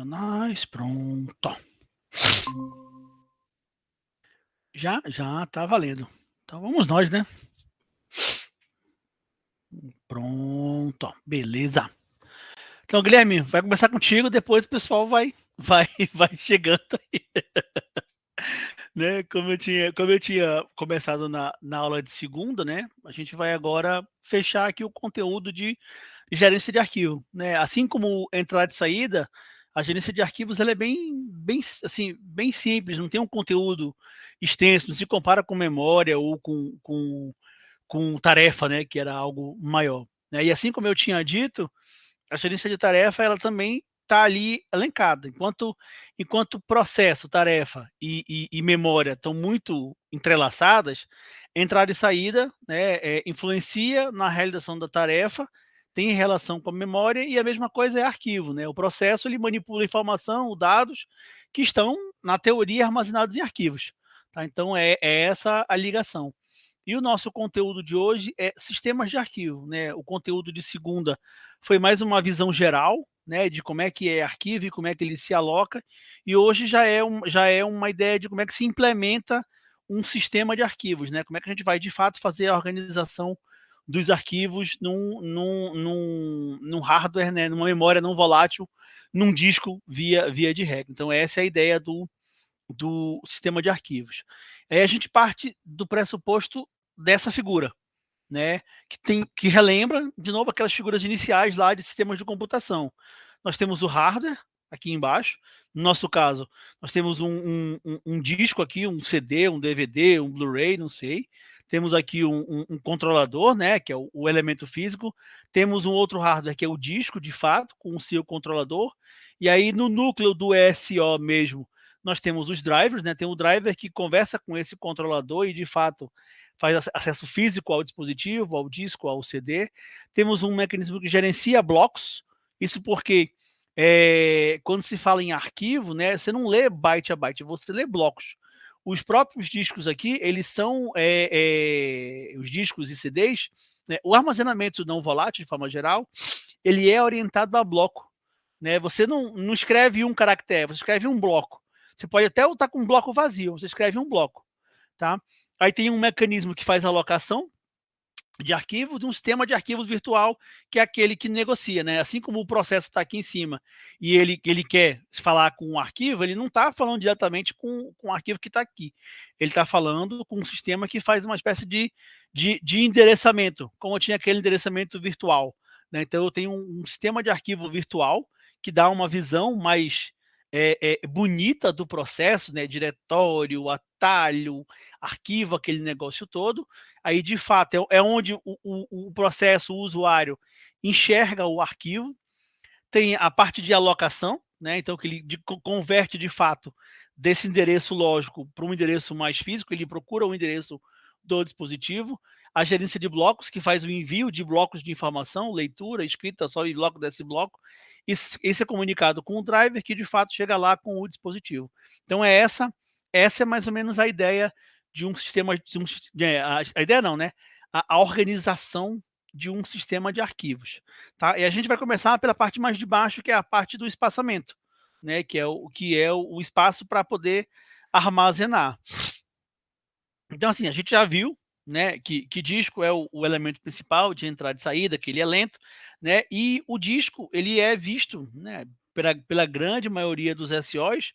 Nice, pronto. Já tá valendo. Então vamos nós, né? Pronto, beleza. Então, Guilherme, vai começar contigo, depois o pessoal vai chegando aí, né? Como eu tinha começado na aula de segunda, né? A gente vai agora fechar aqui o conteúdo de gerência de arquivo, né? Assim como entrada e saída, a gerência de arquivos ela é bem, assim, bem simples, não tem um conteúdo extenso, não se compara com memória ou com tarefa, né? Que era algo maior, né? E assim como eu tinha dito, a gerência de tarefa ela também está ali elencada. Enquanto processo, tarefa e memória estão muito entrelaçadas, entrada e saída, né, influencia na realização da tarefa, tem relação com a memória e a mesma coisa é arquivo, né? O processo ele manipula a informação, os dados que estão na teoria armazenados em arquivos, tá? Então é essa a ligação. E o nosso conteúdo de hoje é sistemas de arquivo, né? O conteúdo de segunda foi mais uma visão geral, né, de como é que é arquivo e como é que ele se aloca, e hoje já é uma ideia de como é que se implementa um sistema de arquivos, né? Como é que a gente vai de fato fazer a organização dos arquivos num hardware, né, numa memória não volátil, num disco via de regra. Então essa é a ideia do sistema de arquivos. Aí a gente parte do pressuposto dessa figura, né, que relembra, de novo, aquelas figuras iniciais lá de sistemas de computação. Nós temos o hardware, aqui embaixo. No nosso caso, nós temos um disco aqui, um CD, um DVD, um Blu-ray, não sei. Temos aqui um controlador, né, que é o elemento físico. Temos um outro hardware, que é o disco, de fato, com o seu controlador. E aí, no núcleo do ESO mesmo, nós temos os drivers, né? Tem o driver que conversa com esse controlador e, de fato, faz acesso físico ao dispositivo, ao disco, ao CD. Temos um mecanismo que gerencia blocos, isso porque quando se fala em arquivo, né, você não lê byte a byte, você lê blocos. Os próprios discos aqui, eles são os discos e CDs, né, o armazenamento não volátil, de forma geral, ele é orientado a bloco. Né? Você não escreve um caractere, você escreve um bloco. Você pode até estar com um bloco vazio, você escreve um bloco. Tá? Aí tem um mecanismo que faz a alocação de arquivos, um sistema de arquivos virtual, que é aquele que negocia, né? Assim como o processo está aqui em cima e ele quer falar com um arquivo, ele não está falando diretamente com o arquivo que está aqui. Ele está falando com um sistema que faz uma espécie de endereçamento, como tinha aquele endereçamento virtual. Né? Então eu tenho um sistema de arquivo virtual que dá uma visão mais bonita do processo, né? Diretório, atalho, arquivo, aquele negócio todo. Aí, de fato, é onde o processo, o usuário, enxerga o arquivo. Tem a parte de alocação, né? Então, que ele converte, de fato, desse endereço lógico para um endereço mais físico, ele procura o endereço do dispositivo. A gerência de blocos, que faz o envio de blocos de informação, leitura, escrita só em bloco desse bloco. Esse é comunicado com o driver, que, de fato, chega lá com o dispositivo. Então, essa é mais ou menos a ideia de um sistema, a ideia não, né? A organização de um sistema de arquivos. Tá? E a gente vai começar pela parte mais de baixo, que é a parte do espaçamento, né? Que é o espaço para poder armazenar. Então, assim, a gente já viu, né, que disco é o elemento principal de entrada e saída, que ele é lento, né? E o disco ele é visto, né, pela grande maioria dos SOs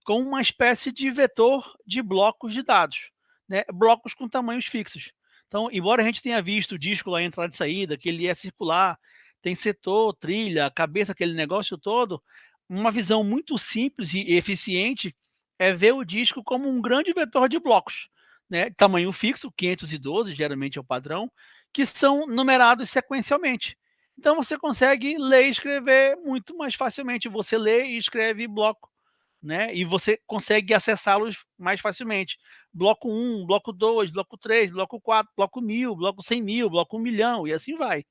como uma espécie de vetor de blocos de dados, né? Blocos com tamanhos fixos. Então, embora a gente tenha visto o disco lá entrada e saída, que ele é circular, tem setor, trilha, cabeça, aquele negócio todo, uma visão muito simples e eficiente é ver o disco como um grande vetor de blocos, né? Tamanho fixo, 512, geralmente é o padrão, que são numerados sequencialmente. Então você consegue ler e escrever muito mais facilmente. Você lê e escreve bloco, né? E você consegue acessá-los mais facilmente. Bloco 1, bloco 2, bloco 3, bloco 4, bloco 1000, bloco 100.000, bloco 1.000.000, e assim vai.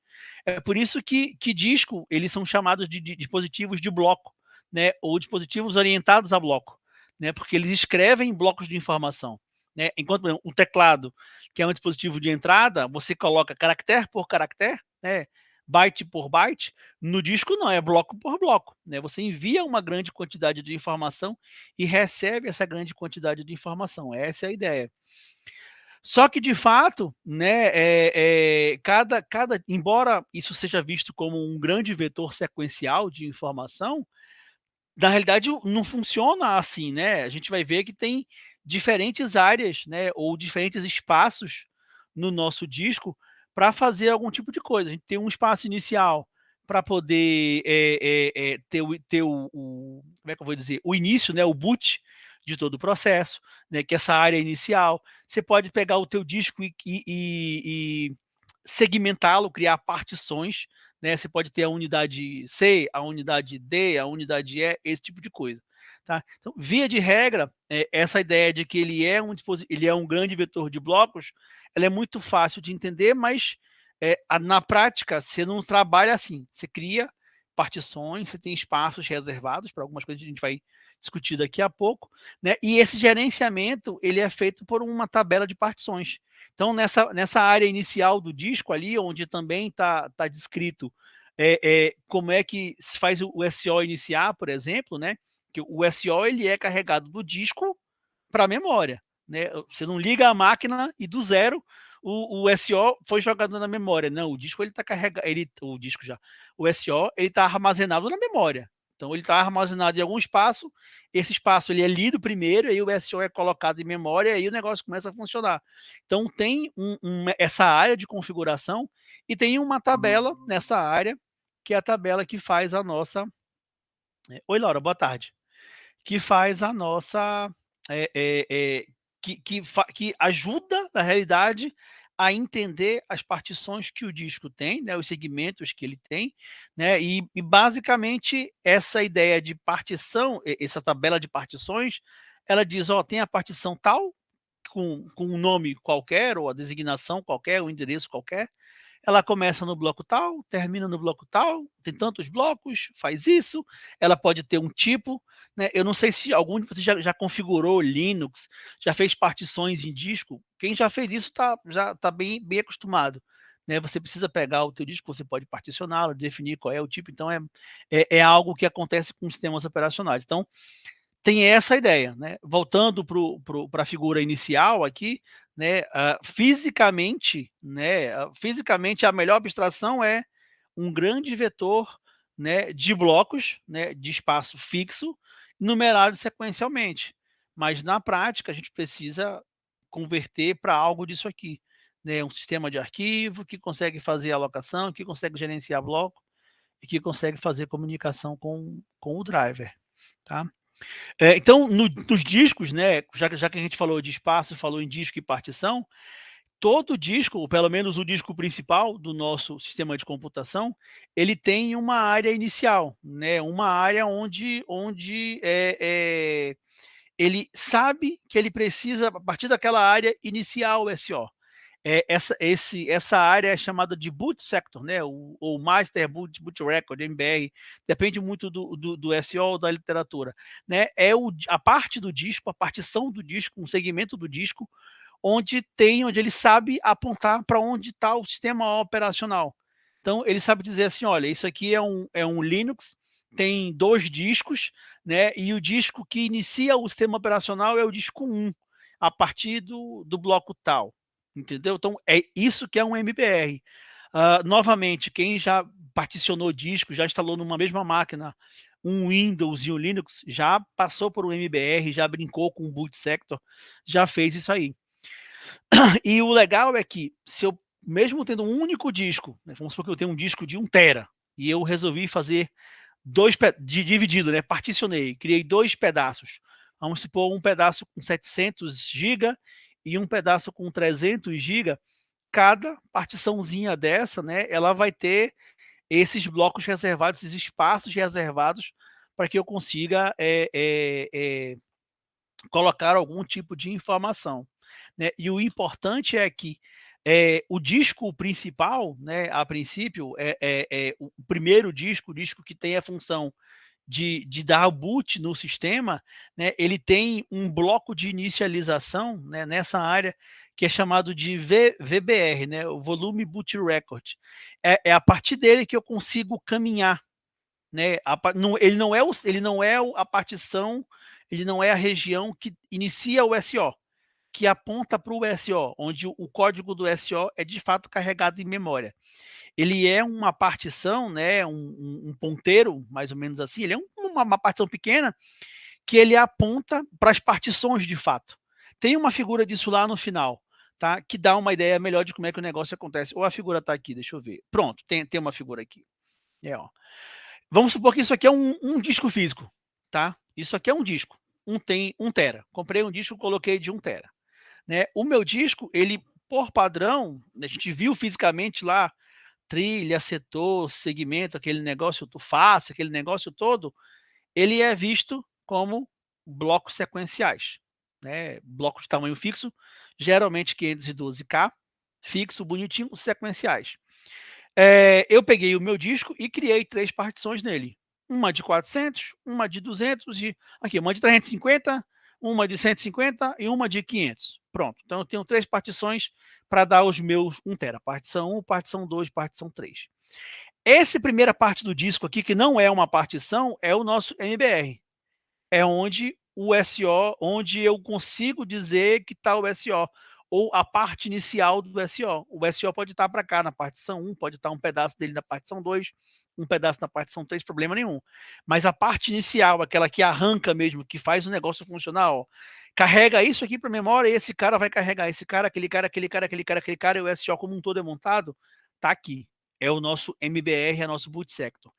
É por isso que disco, eles são chamados de dispositivos de bloco, né? Ou dispositivos orientados a bloco, né? Porque eles escrevem blocos de informação. Né? Enquanto, por exemplo, o teclado, que é um dispositivo de entrada, você coloca caractere por caractere, né? byte por byte. No disco não, é bloco por bloco, né? Você envia uma grande quantidade de informação e recebe essa grande quantidade de informação. Essa é a ideia. Só que, de fato, né, embora isso seja visto como um grande vetor sequencial de informação, na realidade não funciona assim, né? A gente vai ver que tem diferentes áreas, né, ou diferentes espaços no nosso disco para fazer algum tipo de coisa. A gente tem um espaço inicial para poder ter como é que eu vou dizer, o início, né, o boot de todo o processo, né, que é essa área inicial. Você pode pegar o teu disco e segmentá-lo, criar partições, né? Você pode ter a unidade C, a unidade D, a unidade E, esse tipo de coisa. Tá? Então, via de regra, essa ideia de que ele é um grande vetor de blocos, ela é muito fácil de entender, mas na prática você não trabalha assim. Você cria partições, você tem espaços reservados para algumas coisas que a gente vai discutir daqui a pouco, né? E esse gerenciamento ele é feito por uma tabela de partições. Então, nessa área inicial do disco ali, onde também tá descrito como é que se faz o SO iniciar, por exemplo, né? Que o SO ele é carregado do disco para a memória, né? Você não liga a máquina e do zero o SO foi jogado na memória. Não, o disco ele está carregado, o disco já, o SO ele está armazenado na memória. Então ele está armazenado em algum espaço, esse espaço ele é lido primeiro, aí o SO é colocado em memória, e aí o negócio começa a funcionar. Então tem essa área de configuração e tem uma tabela nessa área, que é a tabela que faz a nossa. Oi, Laura, boa tarde. Que faz a nossa. É, é, é, que ajuda, na realidade, a entender as partições que o disco tem, né, os segmentos que ele tem, né, e basicamente essa ideia de partição, essa tabela de partições, ela diz, ó, tem a partição tal, com um nome qualquer, ou a designação qualquer, o endereço qualquer, ela começa no bloco tal, termina no bloco tal, tem tantos blocos, faz isso, ela pode ter um tipo, né? Eu não sei se algum de vocês já configurou Linux, já fez partições em disco. Quem já fez isso já está bem acostumado. Né? Você precisa pegar o teu disco, você pode particioná-lo, definir qual é o tipo, então é algo que acontece com sistemas operacionais. Então, tem essa ideia, né? Voltando para a figura inicial aqui, né? Fisicamente, né? Fisicamente a melhor abstração é um grande vetor, né? De blocos, né? De espaço fixo, numerado sequencialmente. Mas na prática a gente precisa converter para algo disso aqui, né? Um sistema de arquivo que consegue fazer alocação, que consegue gerenciar bloco e que consegue fazer comunicação com o driver, tá? Então, nos discos, né, já que a gente falou de espaço, falou em disco e partição, todo disco, ou pelo menos o disco principal do nosso sistema de computação, ele tem uma área inicial, né, uma área onde ele sabe que ele precisa, a partir daquela área, iniciar o SO. Essa área é chamada de boot sector, né? O Master Boot Record, MBR, depende muito do SEO ou da literatura. Né? A parte do disco, a partição do disco, um segmento do disco, onde ele sabe apontar para onde está o sistema operacional. Então, ele sabe dizer assim: olha, isso aqui é um Linux, tem 2 discos, né? E o disco que inicia o sistema operacional é o disco 1, a partir do bloco tal. Entendeu? Então, é isso que é um MBR. Novamente, quem já particionou disco, já instalou numa mesma máquina um Windows e um Linux, já passou por um MBR, já brincou com o boot sector, já fez isso aí. E o legal é que, se eu, mesmo tendo um único disco, né, vamos supor que eu tenho um disco de 1 tera, e eu resolvi fazer dividido, né, particionei, criei 2 pedaços. Vamos supor um pedaço com 700 GB e um pedaço com 300 GB. Cada partiçãozinha dessa, né, ela vai ter esses blocos reservados, esses espaços reservados para que eu consiga colocar algum tipo de informação. Né? E o importante é que o disco principal, né, a princípio, o primeiro disco, o disco que tem a função de dar boot no sistema, né, ele tem um bloco de inicialização, né, nessa área que é chamado de VBR, né? O Volume Boot Record. É a partir dele que eu consigo caminhar, né? Ele não é a partição, ele não é a região que inicia o SO, que aponta para o SO, onde o código do SO é de fato carregado em memória. Ele é uma partição, né? Um ponteiro, mais ou menos assim. Ele é uma partição pequena que ele aponta para as partições de fato. Tem uma figura disso lá no final, tá? Que dá uma ideia melhor de como é que o negócio acontece. Ou a figura está aqui, deixa eu ver. Pronto, tem uma figura aqui. Ó. Vamos supor que isso aqui é um disco físico, tá? Isso aqui é um disco. Tem 1 tera. Comprei um disco, coloquei de 1 tera. Né? O meu disco, ele, por padrão, a gente viu fisicamente lá, trilha, setor, segmento, aquele negócio, face, aquele negócio todo, ele é visto como blocos sequenciais, né? Blocos de tamanho fixo, geralmente 512K, fixo, bonitinho, sequenciais. Eu peguei o meu disco e criei 3 partições nele. Uma de 400, uma de 200, aqui, uma de 350, uma de 150 e uma de 500. Pronto, então eu tenho 3 partições para dar os meus 1 tera. Partição 1, partição 2, partição 3. Essa primeira parte do disco aqui, que não é uma partição, é o nosso MBR. É onde o SO, onde eu consigo dizer que está o SO, ou a parte inicial do SO. O SO pode estar para cá, na partição 1, pode estar um pedaço dele na partição 2, um pedaço na partição 3, problema nenhum. Mas a parte inicial, aquela que arranca mesmo, que faz o negócio funcionar, ó, carrega isso aqui para a memória, e esse cara vai carregar esse cara, aquele cara, aquele cara, aquele cara, aquele cara, e o SO como um todo é montado, está aqui. É o nosso MBR, é o nosso boot sector.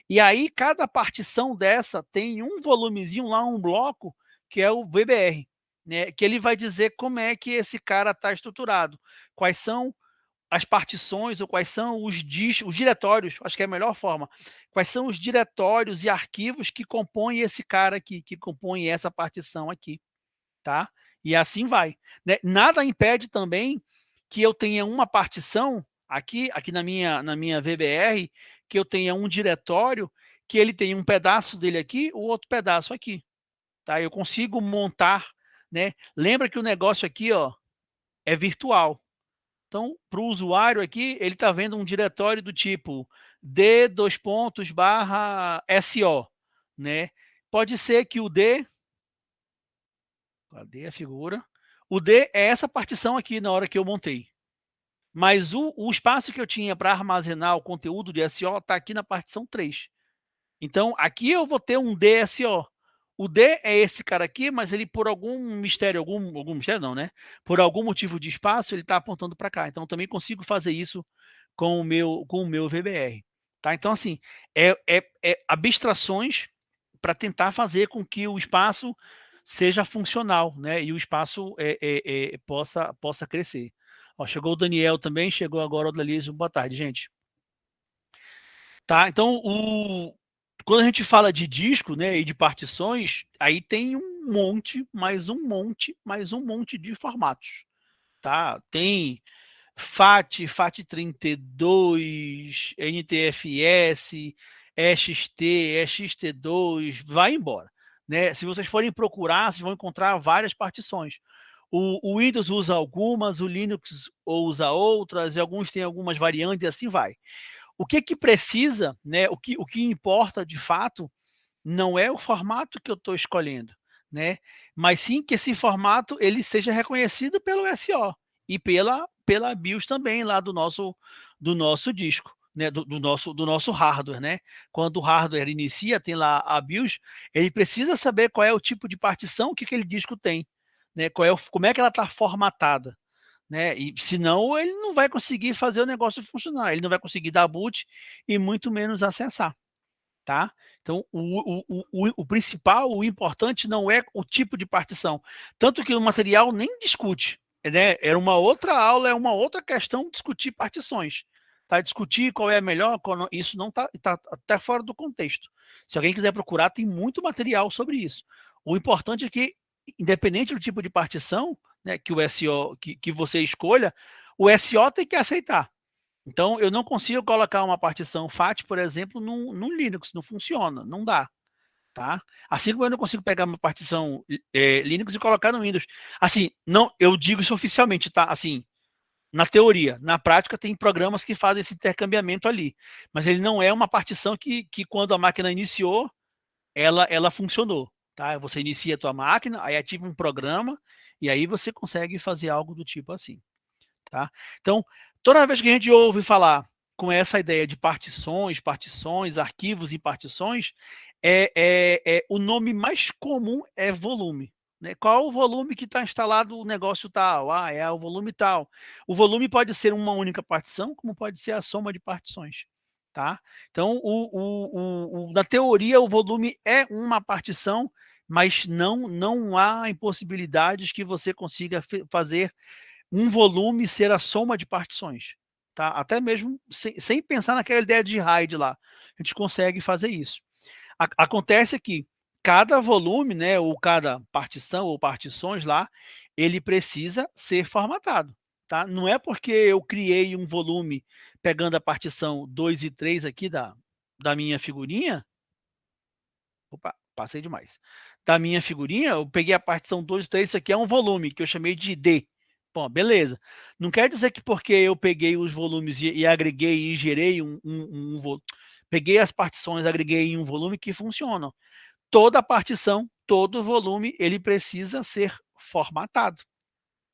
E aí, cada partição dessa tem um volumezinho lá, um bloco, que é o VBR, né? Que ele vai dizer como é que esse cara está estruturado, quais são as partições ou quais são os diretórios, acho que é a melhor forma, quais são os diretórios e arquivos que compõem esse cara aqui, que compõem essa partição aqui, tá? E assim vai, né? Nada impede também que eu tenha uma partição aqui na minha VBR, que eu tenha um diretório que ele tem um pedaço dele aqui, o outro pedaço aqui, tá? Eu consigo montar, né? Lembra que o negócio aqui, ó, é virtual. Então, para o usuário aqui, ele está vendo um diretório do tipo D:/SO, né? Pode ser que o D, cadê a figura? O D é essa partição aqui na hora que eu montei. Mas o espaço que eu tinha para armazenar o conteúdo de SO está aqui na partição 3. Então, aqui eu vou ter um DSO. O D é esse cara aqui, mas ele, por algum mistério, algum mistério não, né? Por algum motivo de espaço, ele está apontando para cá. Então, também consigo fazer isso com o meu VBR. Tá? Então, assim, é abstrações para tentar fazer com que o espaço seja funcional, né? E o espaço possa crescer. Ó, chegou o Daniel também, chegou agora o Dalísio. Boa tarde, gente. Tá, então, quando a gente fala de disco, né, e de partições, aí tem um monte, mais um monte, mais um monte de formatos, tá? Tem FAT, FAT32, NTFS, EXT, EXT2, vai embora, né? Se vocês forem procurar, vocês vão encontrar várias partições. O Windows usa algumas, o Linux usa outras, e alguns têm algumas variantes, e assim vai. O que precisa, né? O que importa de fato não é o formato que eu estou escolhendo, né? Mas sim que esse formato ele seja reconhecido pelo SO e pela BIOS também lá do nosso disco, né? Do nosso hardware, né? Quando o hardware inicia, tem lá a BIOS, ele precisa saber qual é o tipo de partição que aquele disco tem, né? Como é que ela está formatada, né? E senão ele não vai conseguir fazer o negócio funcionar, ele não vai conseguir dar boot e muito menos acessar, tá? Então o principal, o importante não é o tipo de partição, tanto que o material nem discute, né? Era uma outra aula, é uma outra questão discutir partições, tá? Discutir qual é a melhor, isso não tá até fora do contexto. Se alguém quiser procurar, tem muito material sobre isso. O importante é que, independente do tipo de partição, né, que o SO que você escolha, o SO tem que aceitar. Então, eu não consigo colocar uma partição FAT, por exemplo, no Linux, não funciona, não dá. tá? Assim como eu não consigo pegar uma partição Linux e colocar no Windows. Assim, não, eu digo isso oficialmente, tá? Assim, na teoria. Na prática, tem programas que fazem esse intercambiamento ali. Mas ele não é uma partição que quando a máquina iniciou, ela funcionou. Tá? Você inicia a tua máquina, aí ativa um programa, e aí você consegue fazer algo do tipo assim. Tá? Então, toda vez que a gente ouve falar com essa ideia de partições, arquivos e partições, o nome mais comum é volume. Né? Qual o volume que está instalado o negócio tal? Ah, é o volume tal. O volume pode ser uma única partição, como pode ser a soma de partições. Tá? Então, na teoria, o volume é uma partição, mas não há impossibilidades que você consiga fazer um volume ser a soma de partições. Tá? Até mesmo sem pensar naquela ideia de RAID lá. A gente consegue fazer isso. Acontece que cada volume, né, ou cada partição ou partições lá, ele precisa ser formatado. Tá? Não é porque eu criei um volume pegando a partição 2 e 3 aqui da minha figurinha. Opa, passei demais. Da minha figurinha, eu peguei a partição 2 e 3, isso aqui é um volume, que eu chamei de D. Bom, beleza. Não quer dizer que porque eu peguei os volumes e agreguei e gerei peguei as partições, agreguei em um volume que funcionam. Toda partição, todo volume, ele precisa ser formatado,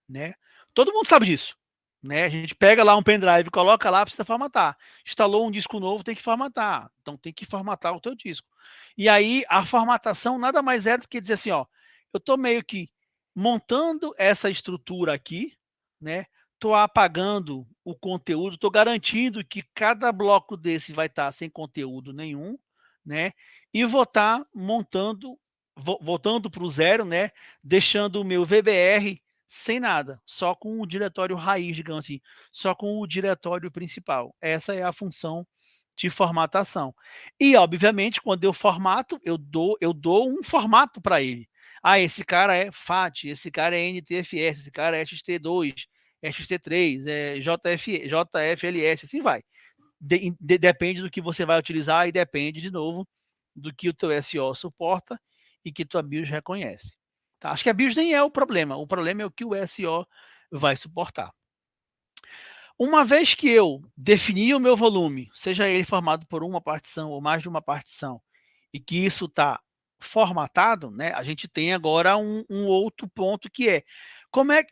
né? Todo mundo sabe disso, né? A gente pega lá um pendrive, coloca lá, precisa formatar. Instalou um disco novo, tem que formatar. Então tem que formatar o teu disco. E aí a formatação nada mais é do que dizer assim, ó, eu estou meio que montando essa estrutura aqui, né? Estou apagando o conteúdo, estou garantindo que cada bloco desse vai estar sem conteúdo nenhum, né? E vou estar montando, voltando para o zero, né? Deixando o meu VBR sem nada, só com o diretório raiz, digamos assim, só com o diretório principal. Essa é a função de formatação. E, obviamente, quando eu formato, eu dou um formato para ele. Ah, esse cara é FAT, esse cara é NTFS, esse cara é XT2, é XT3, é JFLS, assim vai. Depende do que você vai utilizar e depende, de novo, do que o teu SO suporta e que tua BIOS reconhece. Tá? Acho que a BIOS nem é o problema é o que o SO vai suportar. Uma vez que eu defini o meu volume, seja ele formado por uma partição ou mais de uma partição, e que isso está formatado, né, a gente tem agora um outro ponto que é, como é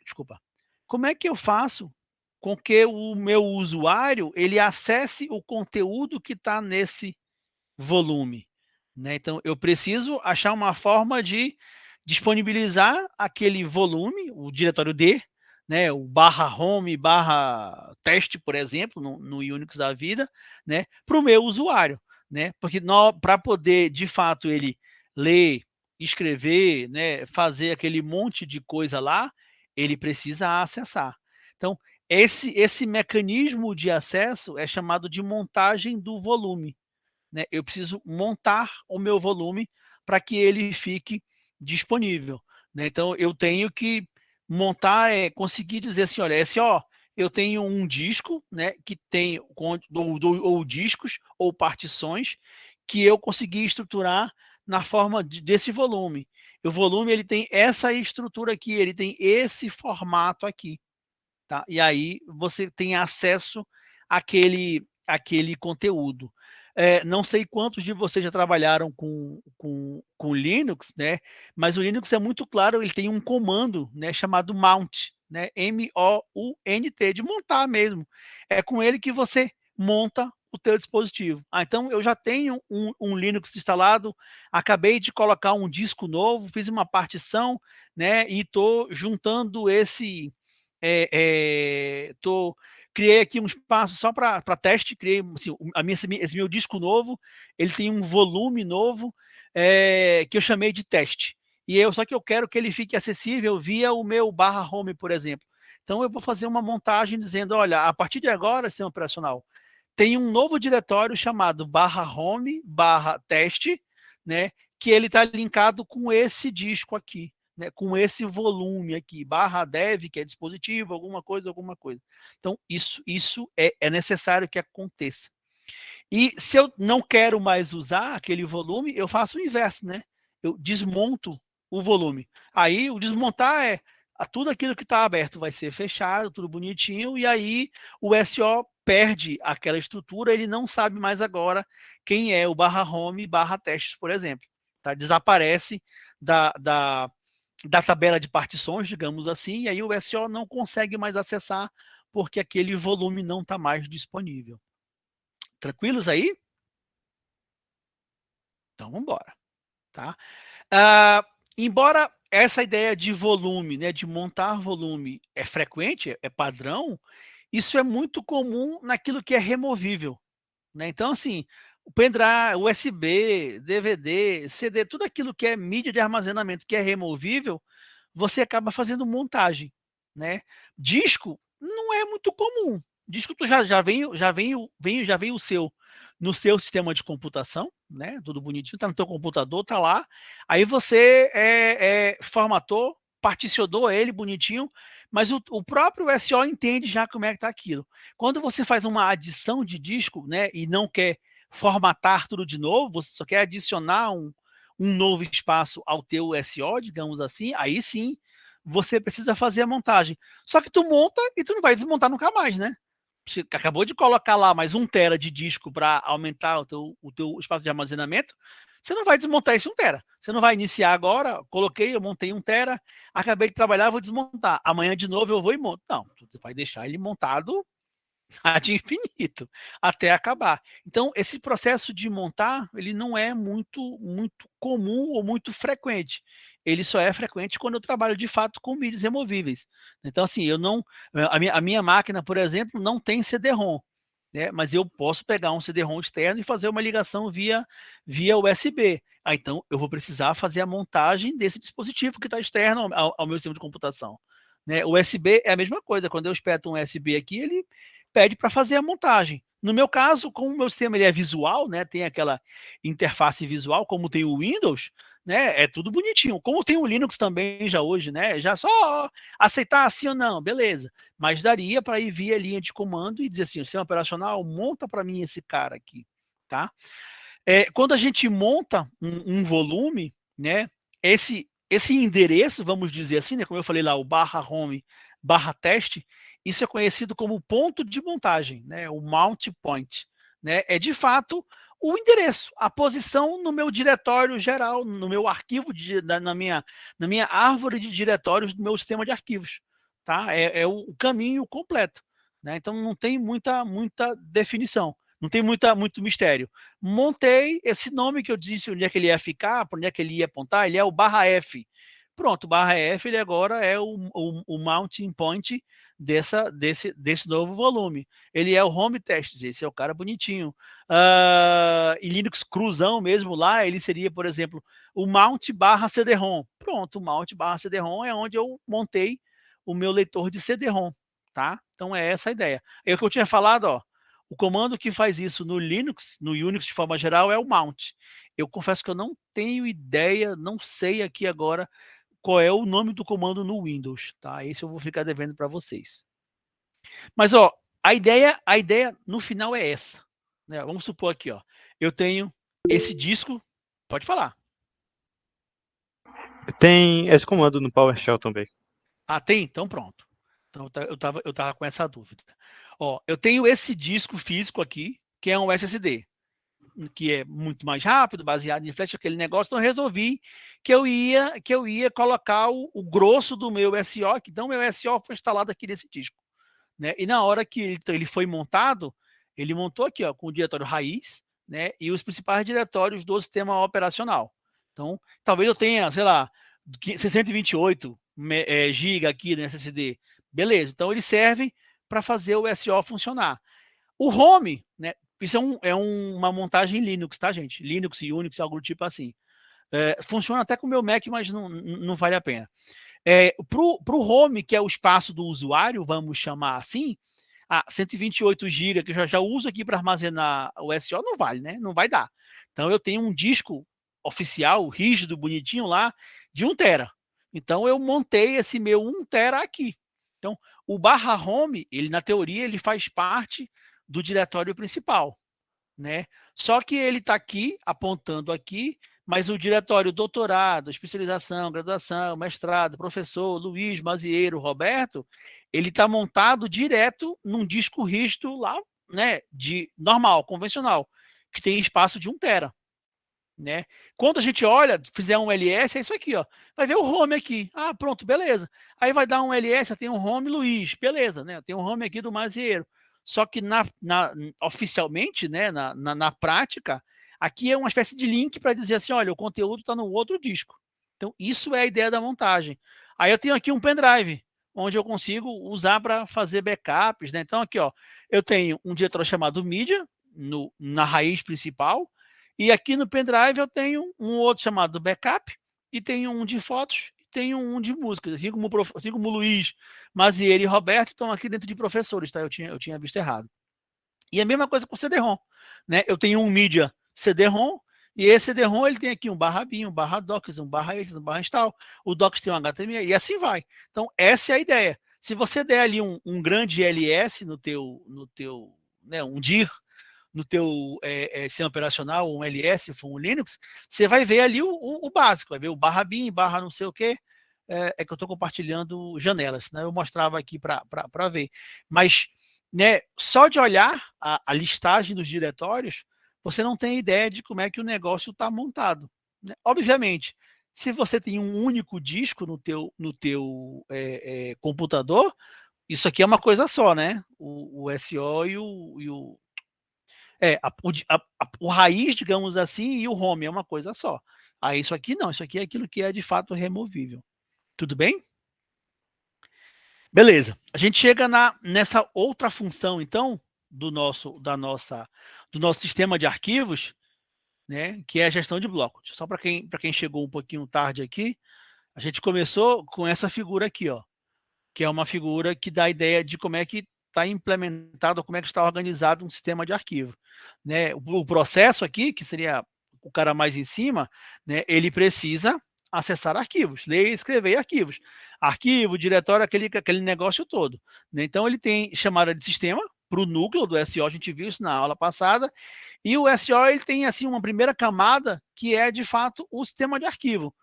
que eu faço com que o meu usuário ele acesse o conteúdo que está nesse volume? Né? Então, eu preciso achar uma forma de disponibilizar aquele volume, o diretório D, né, o /home, /teste, por exemplo, no Unix da vida, né, para o meu usuário, né, porque para poder, de fato, ele ler, escrever, né, fazer aquele monte de coisa lá, ele precisa acessar. Então, esse mecanismo de acesso é chamado de montagem do volume. Né? Eu preciso montar o meu volume para que ele fique disponível. Né? Então, eu tenho que montar, conseguir dizer assim, olha, eu tenho um disco, né, que tem ou discos ou partições que eu consegui estruturar na forma desse volume. O volume ele tem essa estrutura aqui, ele tem esse formato aqui. Tá? E aí você tem acesso àquele conteúdo. Não sei quantos de vocês já trabalharam com Linux, né? Mas o Linux é muito claro, ele tem um comando, né, chamado mount, né? M-O-U-N-T, de montar mesmo. É com ele que você monta o teu dispositivo. Então eu já tenho um Linux instalado, acabei de colocar um disco novo, fiz uma partição, né? E estou juntando criei aqui um espaço só para teste, criei assim, esse meu disco novo, ele tem um volume novo que eu chamei de teste. Só que eu quero que ele fique acessível via o meu /home, por exemplo. Então eu vou fazer uma montagem dizendo, olha, a partir de agora, sistema operacional, tem um novo diretório chamado /home, /teste, né, que ele está linkado com esse disco aqui. Né, com esse volume aqui, /dev, que é dispositivo, alguma coisa. Então, isso é necessário que aconteça. E se eu não quero mais usar aquele volume, eu faço o inverso, né? Eu desmonto o volume. Aí o desmontar é tudo aquilo que está aberto vai ser fechado, tudo bonitinho, e aí o SO perde aquela estrutura, ele não sabe mais agora quem é o barra home barra testes, por exemplo. Tá? Desaparece da tabela de partições, digamos assim, e aí o SO não consegue mais acessar porque aquele volume não está mais disponível. Tranquilos aí? Então vamos embora. Tá? Embora essa ideia de volume, né, de montar volume é frequente, é padrão, isso é muito comum naquilo que é removível. Né? Então, assim, o pendrive, USB, DVD, CD, tudo aquilo que é mídia de armazenamento que é removível, você acaba fazendo montagem. Né? Disco não é muito comum. Disco tu já vem o seu no seu sistema de computação, né? Tudo bonitinho, tá no teu computador, tá lá. Aí você formatou, particionou ele bonitinho, mas o próprio SO entende já como é que tá aquilo. Quando você faz uma adição de disco, né, e não quer formatar tudo de novo, você só quer adicionar um novo espaço ao teu SO, digamos assim, aí sim você precisa fazer a montagem. Só que tu monta e tu não vai desmontar nunca mais, né? Você acabou de colocar lá mais 1 TB de disco para aumentar o teu espaço de armazenamento, você não vai desmontar esse 1 TB. Você não vai iniciar agora, eu montei 1 TB, acabei de trabalhar, vou desmontar. Amanhã de novo eu vou e monto. Não, tu vai deixar ele montado ad infinito, até acabar. Então, esse processo de montar, ele não é muito comum ou muito frequente. Ele só é frequente quando eu trabalho de fato com mídias removíveis. Então, assim, eu não, a minha máquina, por exemplo, não tem CD-ROM, né? Mas eu posso pegar um CD-ROM externo e fazer uma ligação via USB. Então, eu vou precisar fazer a montagem desse dispositivo que está externo ao meu sistema de computação. Né? O USB é a mesma coisa. Quando eu espeto um USB aqui, ele pede para fazer a montagem. No meu caso, como o meu sistema ele é visual, né, tem aquela interface visual, como tem o Windows, né, é tudo bonitinho. Como tem o Linux também já hoje, né, já só aceitar assim ou não, beleza. Mas daria para ir via linha de comando e dizer assim, o sistema operacional, monta para mim esse cara aqui, tá? Quando a gente monta um volume, né, esse endereço, vamos dizer assim, né, como eu falei lá, o barra home barra teste, isso é conhecido como ponto de montagem, né, o mount point. Né, é de fato o endereço, a posição no meu diretório geral, no meu arquivo, na minha árvore de diretórios do meu sistema de arquivos. Tá? É o caminho completo. Né? Então não tem muita definição, não tem muito mistério. Montei esse nome que eu disse onde é que ele ia ficar, para onde é que ele ia apontar, ele é o barra F. Pronto, o barra F ele agora é o mounting point desse novo volume. Ele é o home tests, esse é o cara bonitinho. Em Linux cruzão mesmo lá, ele seria, por exemplo, o mount barra CD-ROM. Pronto, o mount barra CD-ROM é onde eu montei o meu leitor de CD-ROM, tá? Então é essa a ideia. É o que eu tinha falado, ó. O comando que faz isso no Linux, no Unix de forma geral, é o mount. Eu confesso que eu não tenho ideia, não sei aqui agora qual é o nome do comando no Windows, tá? Esse eu vou ficar devendo para vocês. Mas, ó, a ideia no final é essa. Né? Vamos supor aqui, ó, eu tenho esse disco, pode falar. Tem esse comando no PowerShell também. Ah, tem? Então pronto. Então eu tava com essa dúvida. Ó, eu tenho esse disco físico aqui, que é um SSD, que é muito mais rápido, baseado em flash, aquele negócio, então eu resolvi que eu ia colocar o grosso do meu SO, então meu SO foi instalado aqui nesse disco. Né? E na hora que ele foi montado, ele montou aqui ó, com o diretório raiz, né, e os principais diretórios do sistema operacional. Então, talvez eu tenha, sei lá, 628 GB aqui no SSD. Beleza, então ele serve para fazer o SO funcionar. O Home, né, isso uma montagem Linux, tá, gente? Linux e Unix, algo do tipo assim. Funciona até com o meu Mac, mas não vale a pena. Para o home, que é o espaço do usuário, vamos chamar assim, 128 GB que eu já uso aqui para armazenar o SO, não vale, né? Não vai dar. Então eu tenho um disco oficial, rígido, bonitinho lá, de 1 TB. Então eu montei esse meu 1 TB aqui. Então o barra home, ele na teoria, ele faz parte do diretório principal. né? Só que ele está aqui, apontando aqui, mas o diretório doutorado, especialização, graduação, mestrado, professor, Luiz, Mazieiro, Roberto, ele está montado direto num disco rígido lá, né, de normal, convencional, que tem espaço de 1 tera. Né? Quando a gente olha, fizer um LS, é isso aqui, ó. Vai ver o home aqui. Ah, pronto, beleza. Aí vai dar um LS, tem um home Luiz, beleza, né? Tem um home aqui do Mazieiro. Só que oficialmente, né, na prática, aqui é uma espécie de link para dizer assim, olha, o conteúdo está no outro disco. Então, isso é a ideia da montagem. Aí eu tenho aqui um pendrive, onde eu consigo usar para fazer backups, né? Então, aqui, ó, eu tenho um diretório chamado mídia, na raiz principal, e aqui no pendrive eu tenho um outro chamado backup, e tenho um de fotos, e tenho um de músicas, assim como o Luiz, Mazieiro e Roberto estão aqui dentro de professores, tá? Eu tinha visto errado. E a mesma coisa com o CD-ROM, né? Eu tenho um mídia CD-ROM, e esse CD-ROM ele tem aqui um /bin, um /docs, um /exe, um /install, o docs tem um HTML, e assim vai. Então, essa é a ideia. Se você der ali um grande LS no teu né, um dir, no teu sistema operacional, um LS, se for um Linux, você vai ver ali o básico, vai ver o /bin, não sei o quê, é que eu estou compartilhando janelas, né? Eu mostrava aqui para ver. Mas, né, só de olhar a listagem dos diretórios, você não tem ideia de como é que o negócio está montado. Né? Obviamente, se você tem um único disco no teu computador, isso aqui é uma coisa só, né? O SO e o o raiz, digamos assim, e o home é uma coisa só. Aí isso aqui não, isso aqui é aquilo que é de fato removível. Tudo bem? Beleza. A gente chega nessa outra função, então, do nosso sistema de arquivos, né, que é a gestão de blocos. Só para quem chegou um pouquinho tarde aqui, a gente começou com essa figura aqui, ó, que é uma figura que dá a ideia de como é que está implementado, como é que está organizado um sistema de arquivo. Né? O processo aqui, que seria o cara mais em cima, né, ele precisa acessar arquivos, ler e escrever arquivos. Arquivo, diretório, aquele negócio todo. Né? Então, ele tem chamada de sistema para o núcleo do SO, a gente viu isso na aula passada, e o SO ele tem assim uma primeira camada que é, de fato, o sistema de arquivo.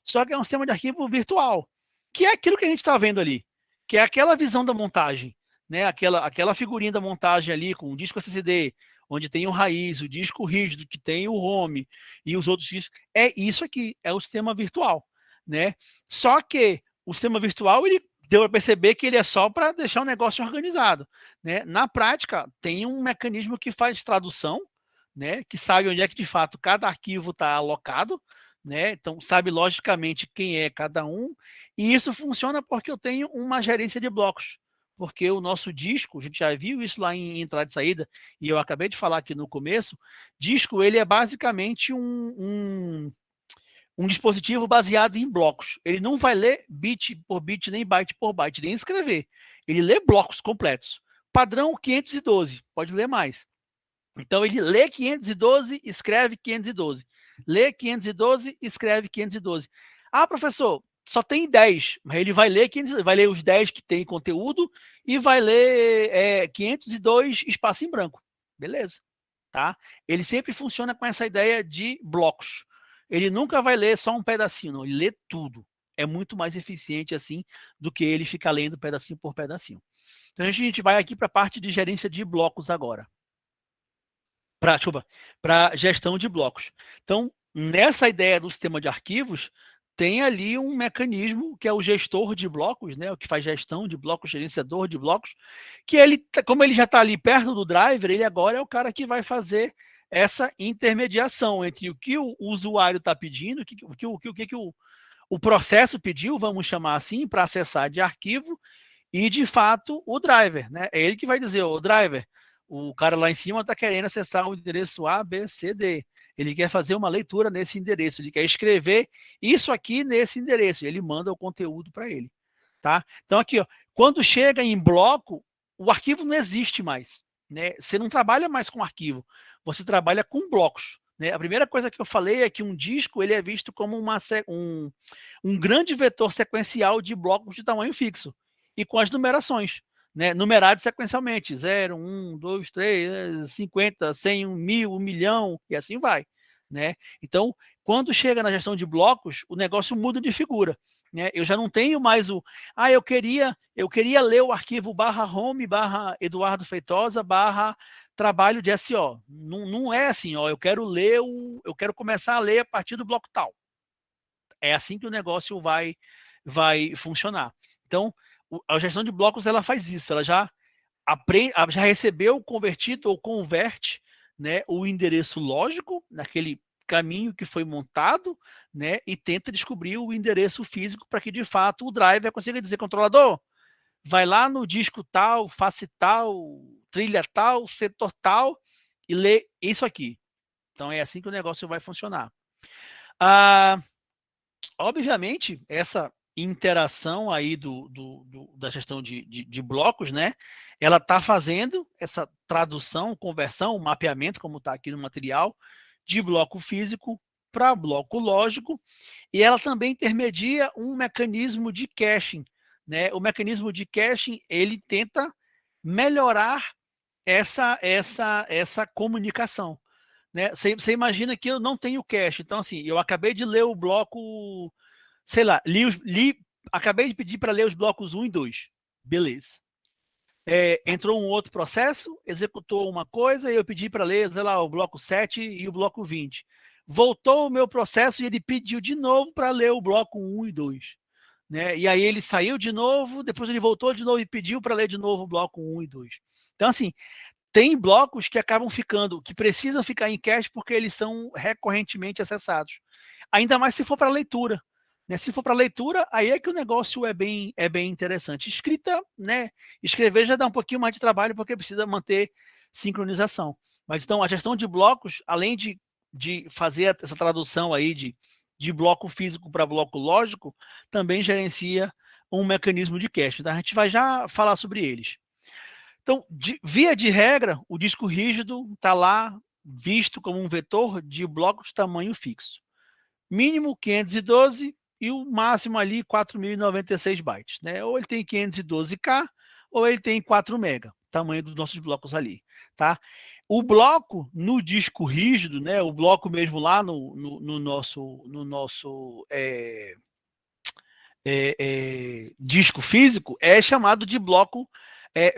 Só que é um sistema de arquivo virtual, que é aquilo que a gente está vendo ali, que é aquela visão da montagem, né? Aquela figurinha da montagem ali com o disco SSD, onde tem o raiz, o disco rígido, que tem o ROM e os outros discos. É isso aqui, é o sistema virtual, né? Só que o sistema virtual, ele deu para perceber que ele é só para deixar o negócio organizado, né? Na prática, tem um mecanismo que faz tradução, né? Que sabe onde é que de fato cada arquivo está alocado, né? Então sabe logicamente quem é cada um, e isso funciona porque eu tenho uma gerência de blocos, porque o nosso disco, a gente já viu isso lá em entrada e saída, e eu acabei de falar aqui no começo, disco ele é basicamente um dispositivo baseado em blocos. Ele não vai ler bit por bit, nem byte por byte, nem escrever. Ele lê blocos completos. Padrão 512, pode ler mais. Então, ele lê 512, escreve 512. Lê 512, escreve 512. Ah, professor, só tem 10. Mas ele vai ler, vai ler os 10 que tem conteúdo e vai ler 502 espaço em branco. Beleza. Tá? Ele sempre funciona com essa ideia de blocos. Ele nunca vai ler só um pedacinho, não. Ele lê tudo. É muito mais eficiente assim do que ele ficar lendo pedacinho por pedacinho. Então, a gente vai aqui para a parte de gerência de blocos agora. Para gestão de blocos. Então, nessa ideia do sistema de arquivos, tem ali um mecanismo que é o gestor de blocos, né, o que faz gestão de blocos, gerenciador de blocos, que ele, como ele já está ali perto do driver, ele agora é o cara que vai fazer essa intermediação entre o que o usuário está pedindo, o que o processo pediu, vamos chamar assim, para acessar de arquivo, e de fato o driver, né? É ele que vai dizer, o driver, o cara lá em cima está querendo acessar o endereço A, B, C, D. Ele quer fazer uma leitura nesse endereço, ele quer escrever isso aqui nesse endereço, ele manda o conteúdo para ele. Tá? Então aqui, ó, quando chega em bloco, o arquivo não existe mais. Né? Você não trabalha mais com arquivo, você trabalha com blocos. Né? A primeira coisa que eu falei é que um disco ele é visto como um grande vetor sequencial de blocos de tamanho fixo e com as numerações. né, numerado sequencialmente, 0, 1, 2, 3, 50, 100, 1.000, 1 milhão, e assim vai, né? Então, quando chega na gestão de blocos, o negócio muda de figura, né? Eu já não tenho mais eu queria ler o arquivo /home /Eduardo Feitosa /trabalho de SO. Não é assim, ó, eu quero começar a ler a partir do bloco tal. É assim que o negócio vai funcionar. Então, a gestão de blocos ela faz isso, ela já recebeu convertido ou converte, né, o endereço lógico naquele caminho que foi montado, né, e tenta descobrir o endereço físico para que de fato o driver consiga dizer: controlador, vai lá no disco tal, face tal, trilha tal, setor tal e lê isso aqui. Então é assim que o negócio vai funcionar. Obviamente, essa interação aí da gestão de blocos, né? Ela está fazendo essa tradução, conversão, mapeamento, como está aqui no material, de bloco físico para bloco lógico, e ela também intermedia um mecanismo de caching, né? O mecanismo de caching, ele tenta melhorar essa comunicação, né? Você imagina que eu não tenho cache, então assim, eu acabei de ler o bloco, sei lá, acabei de pedir para ler os blocos 1 e 2, beleza. Entrou um outro processo, executou uma coisa e eu pedi para ler, sei lá, o bloco 7 e o bloco 20. Voltou o meu processo e ele pediu de novo para ler o bloco 1 e 2. Né? E aí ele saiu de novo, depois ele voltou de novo e pediu para ler de novo o bloco 1 e 2. Então, assim, tem blocos que acabam ficando, que precisam ficar em cache porque eles são recorrentemente acessados. Ainda mais se for para leitura. Né? Se for para leitura, aí é que o negócio é bem interessante. Escrita, né? Escrever já dá um pouquinho mais de trabalho porque precisa manter sincronização. Mas então a gestão de blocos, além de fazer essa tradução aí de bloco físico para bloco lógico, também gerencia um mecanismo de cache. Então a gente vai já falar sobre eles. Então, via de regra, o disco rígido está lá visto como um vetor de blocos de tamanho fixo. Mínimo 512 e o máximo ali 4.096 bytes. Né? Ou ele tem 512K ou ele tem 4 MB, tamanho dos nossos blocos ali. Tá? O bloco no disco rígido, né, o bloco mesmo lá no nosso disco físico, é chamado de bloco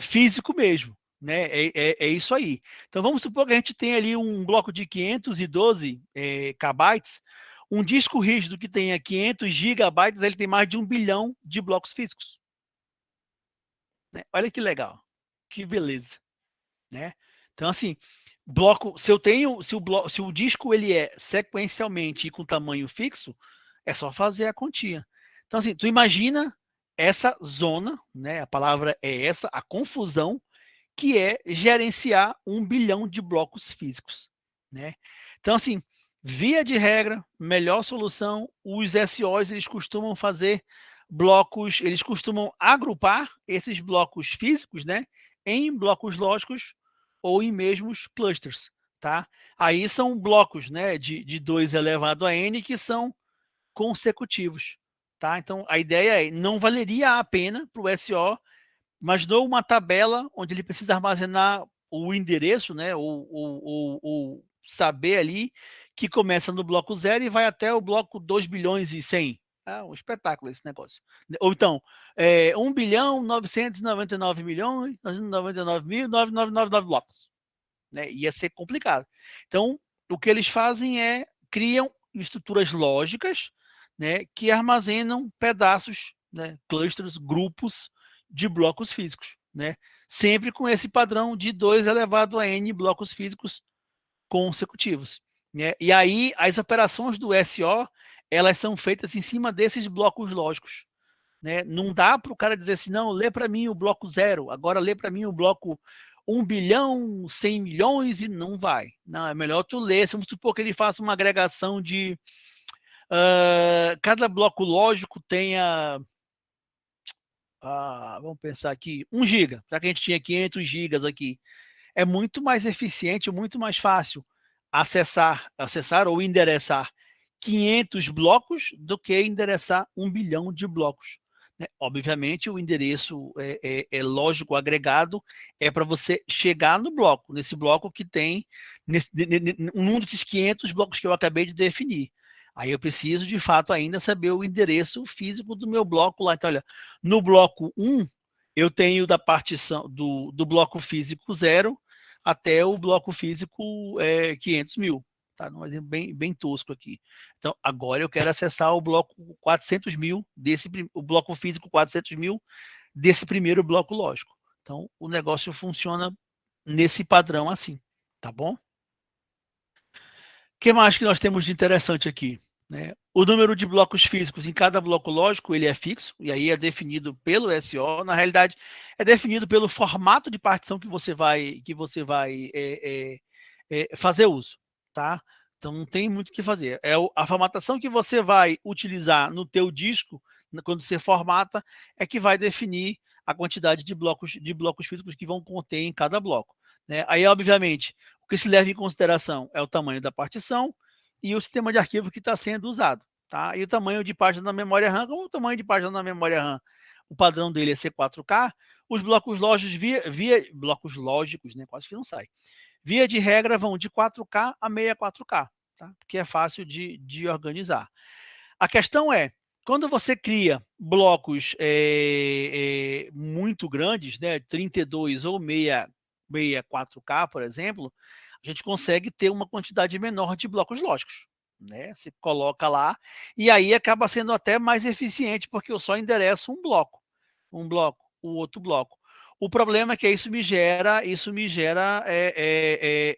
físico mesmo. Né? É isso aí. Então vamos supor que a gente tem ali um bloco de 512 KB, um disco rígido que tenha 500 gigabytes, ele tem mais de 1 bilhão de blocos físicos. Né? Olha que legal, que beleza. Né? Então assim, bloco, se o disco ele é sequencialmente e com tamanho fixo, é só fazer a continha. Então assim, tu imagina essa zona, né? A palavra é essa, a confusão que é gerenciar 1 bilhão de blocos físicos, né? Então assim, via de regra, melhor solução, os SOs eles costumam fazer blocos, eles costumam agrupar esses blocos físicos, né, em blocos lógicos ou em mesmos clusters, tá? Aí são blocos, né, de 2 elevado a n que são consecutivos, tá? Então a ideia é, não valeria a pena para o SO, imaginou uma tabela onde ele precisa armazenar o endereço, né, ou saber ali que começa no bloco 0 e vai até o bloco 2 bilhões e 100. É um espetáculo esse negócio. Ou então, 1 bilhão 999 milhões 999 mil 9999 blocos. Né? Ia ser complicado. Então, o que eles fazem é criam estruturas lógicas, né, que armazenam pedaços, né, clusters, grupos de blocos físicos, né? Sempre com esse padrão de 2 elevado a n blocos físicos consecutivos. Né? E aí, as operações do SO, elas são feitas em cima desses blocos lógicos. Né? Não dá para o cara dizer assim, não, lê para mim o bloco 0, agora lê para mim o bloco 1 bilhão, 100 milhões, e não vai. Não, é melhor tu ler, vamos supor que ele faça uma agregação de... cada bloco lógico tenha... vamos pensar aqui, 1 giga, já que a gente tinha 500 gigas aqui. É muito mais eficiente, muito mais fácil acessar ou endereçar 500 blocos do que endereçar 1 bilhão de blocos. né? Obviamente, o endereço lógico agregado é para você chegar no bloco, nesse bloco que tem, um desses 500 blocos que eu acabei de definir. Aí eu preciso, de fato, ainda saber o endereço físico do meu bloco lá. Então, olha, no bloco 1, eu tenho da partição do bloco físico 0 até o bloco físico 500 mil. Tá? Um exemplo bem tosco aqui. Então, agora eu quero acessar o bloco 400 mil, o bloco físico 400 mil desse primeiro bloco lógico. Então, o negócio funciona nesse padrão assim, tá bom? O que mais que nós temos de interessante aqui? Né? O número de blocos físicos em cada bloco lógico, ele é fixo, e aí é definido pelo SO. Na realidade, é definido pelo formato de partição que você vai fazer uso, tá? Então não tem muito o que fazer. A formatação que você vai utilizar no teu disco, quando você formata, é que vai definir a quantidade de blocos físicos que vão conter em cada bloco. Né? Aí, obviamente, o que se leva em consideração é o tamanho da partição e o sistema de arquivo que está sendo usado. Tá? E o tamanho de página da memória RAM, como o tamanho de página da memória RAM, o padrão dele é ser 4K, os blocos lógicos blocos lógicos, né? Quase que não sai. Via de regra, vão de 4K a 64K, tá? Porque é fácil de organizar. A questão é, quando você cria blocos muito grandes, né, 32 ou 64K, por exemplo, a gente consegue ter uma quantidade menor de blocos lógicos. Né? Você coloca lá, e aí acaba sendo até mais eficiente, porque eu só endereço um bloco, o outro bloco. O problema é que isso me gera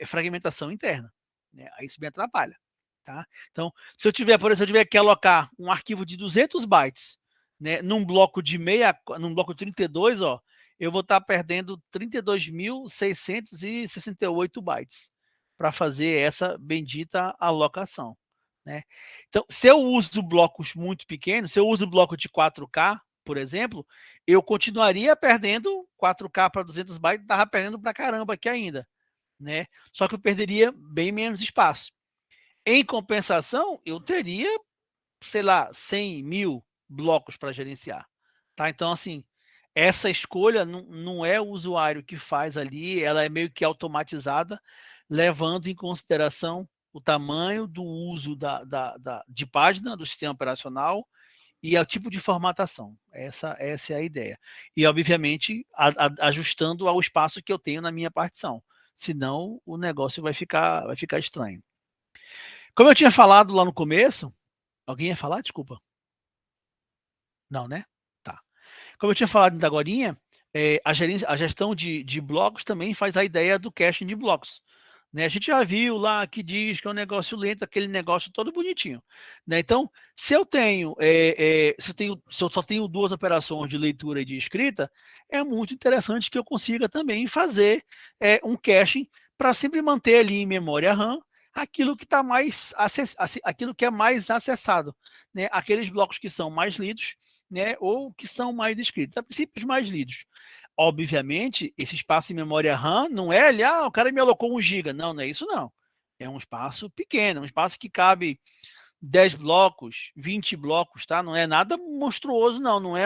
fragmentação interna. Né? Aí isso me atrapalha. Tá? Então, se eu tiver, por exemplo, se eu tiver que alocar um arquivo de 200 bytes, né, num bloco de 32, ó, eu vou estar perdendo 32.668 bytes para fazer essa bendita alocação. Né? Então, se eu uso blocos muito pequenos, se eu uso bloco de 4K, por exemplo, eu continuaria perdendo 4K para 200 bytes, estava perdendo para caramba aqui ainda. Né? Só que eu perderia bem menos espaço. Em compensação, eu teria, sei lá, 100 mil blocos para gerenciar. Tá? Então, assim, essa escolha não é o usuário que faz ali, ela é meio que automatizada, levando em consideração o tamanho do uso de página do sistema operacional e o tipo de formatação. Essa é a ideia. E, obviamente, ajustando ao espaço que eu tenho na minha partição. Senão, o negócio vai ficar estranho. Como eu tinha falado lá no começo, alguém ia falar? Desculpa. Não, né? Tá. Como eu tinha falado ainda agorinha, a gestão de blocos também faz a ideia do caching de blocos. Né? A gente já viu lá que diz que é um negócio lento, aquele negócio todo bonitinho. Né? Então, se eu só tenho duas operações de leitura e de escrita, é muito interessante que eu consiga também fazer um caching para sempre manter ali em memória RAM aquilo que aquilo que é mais acessado, né? Aqueles blocos que são mais lidos, né? Ou que são mais escritos, a princípio os mais lidos. Obviamente, esse espaço em memória RAM não é ali, o cara me alocou 1 GB. Não, não é isso não. É um espaço pequeno, um espaço que cabe 10 blocos, 20 blocos, tá? Não é nada monstruoso, não. Não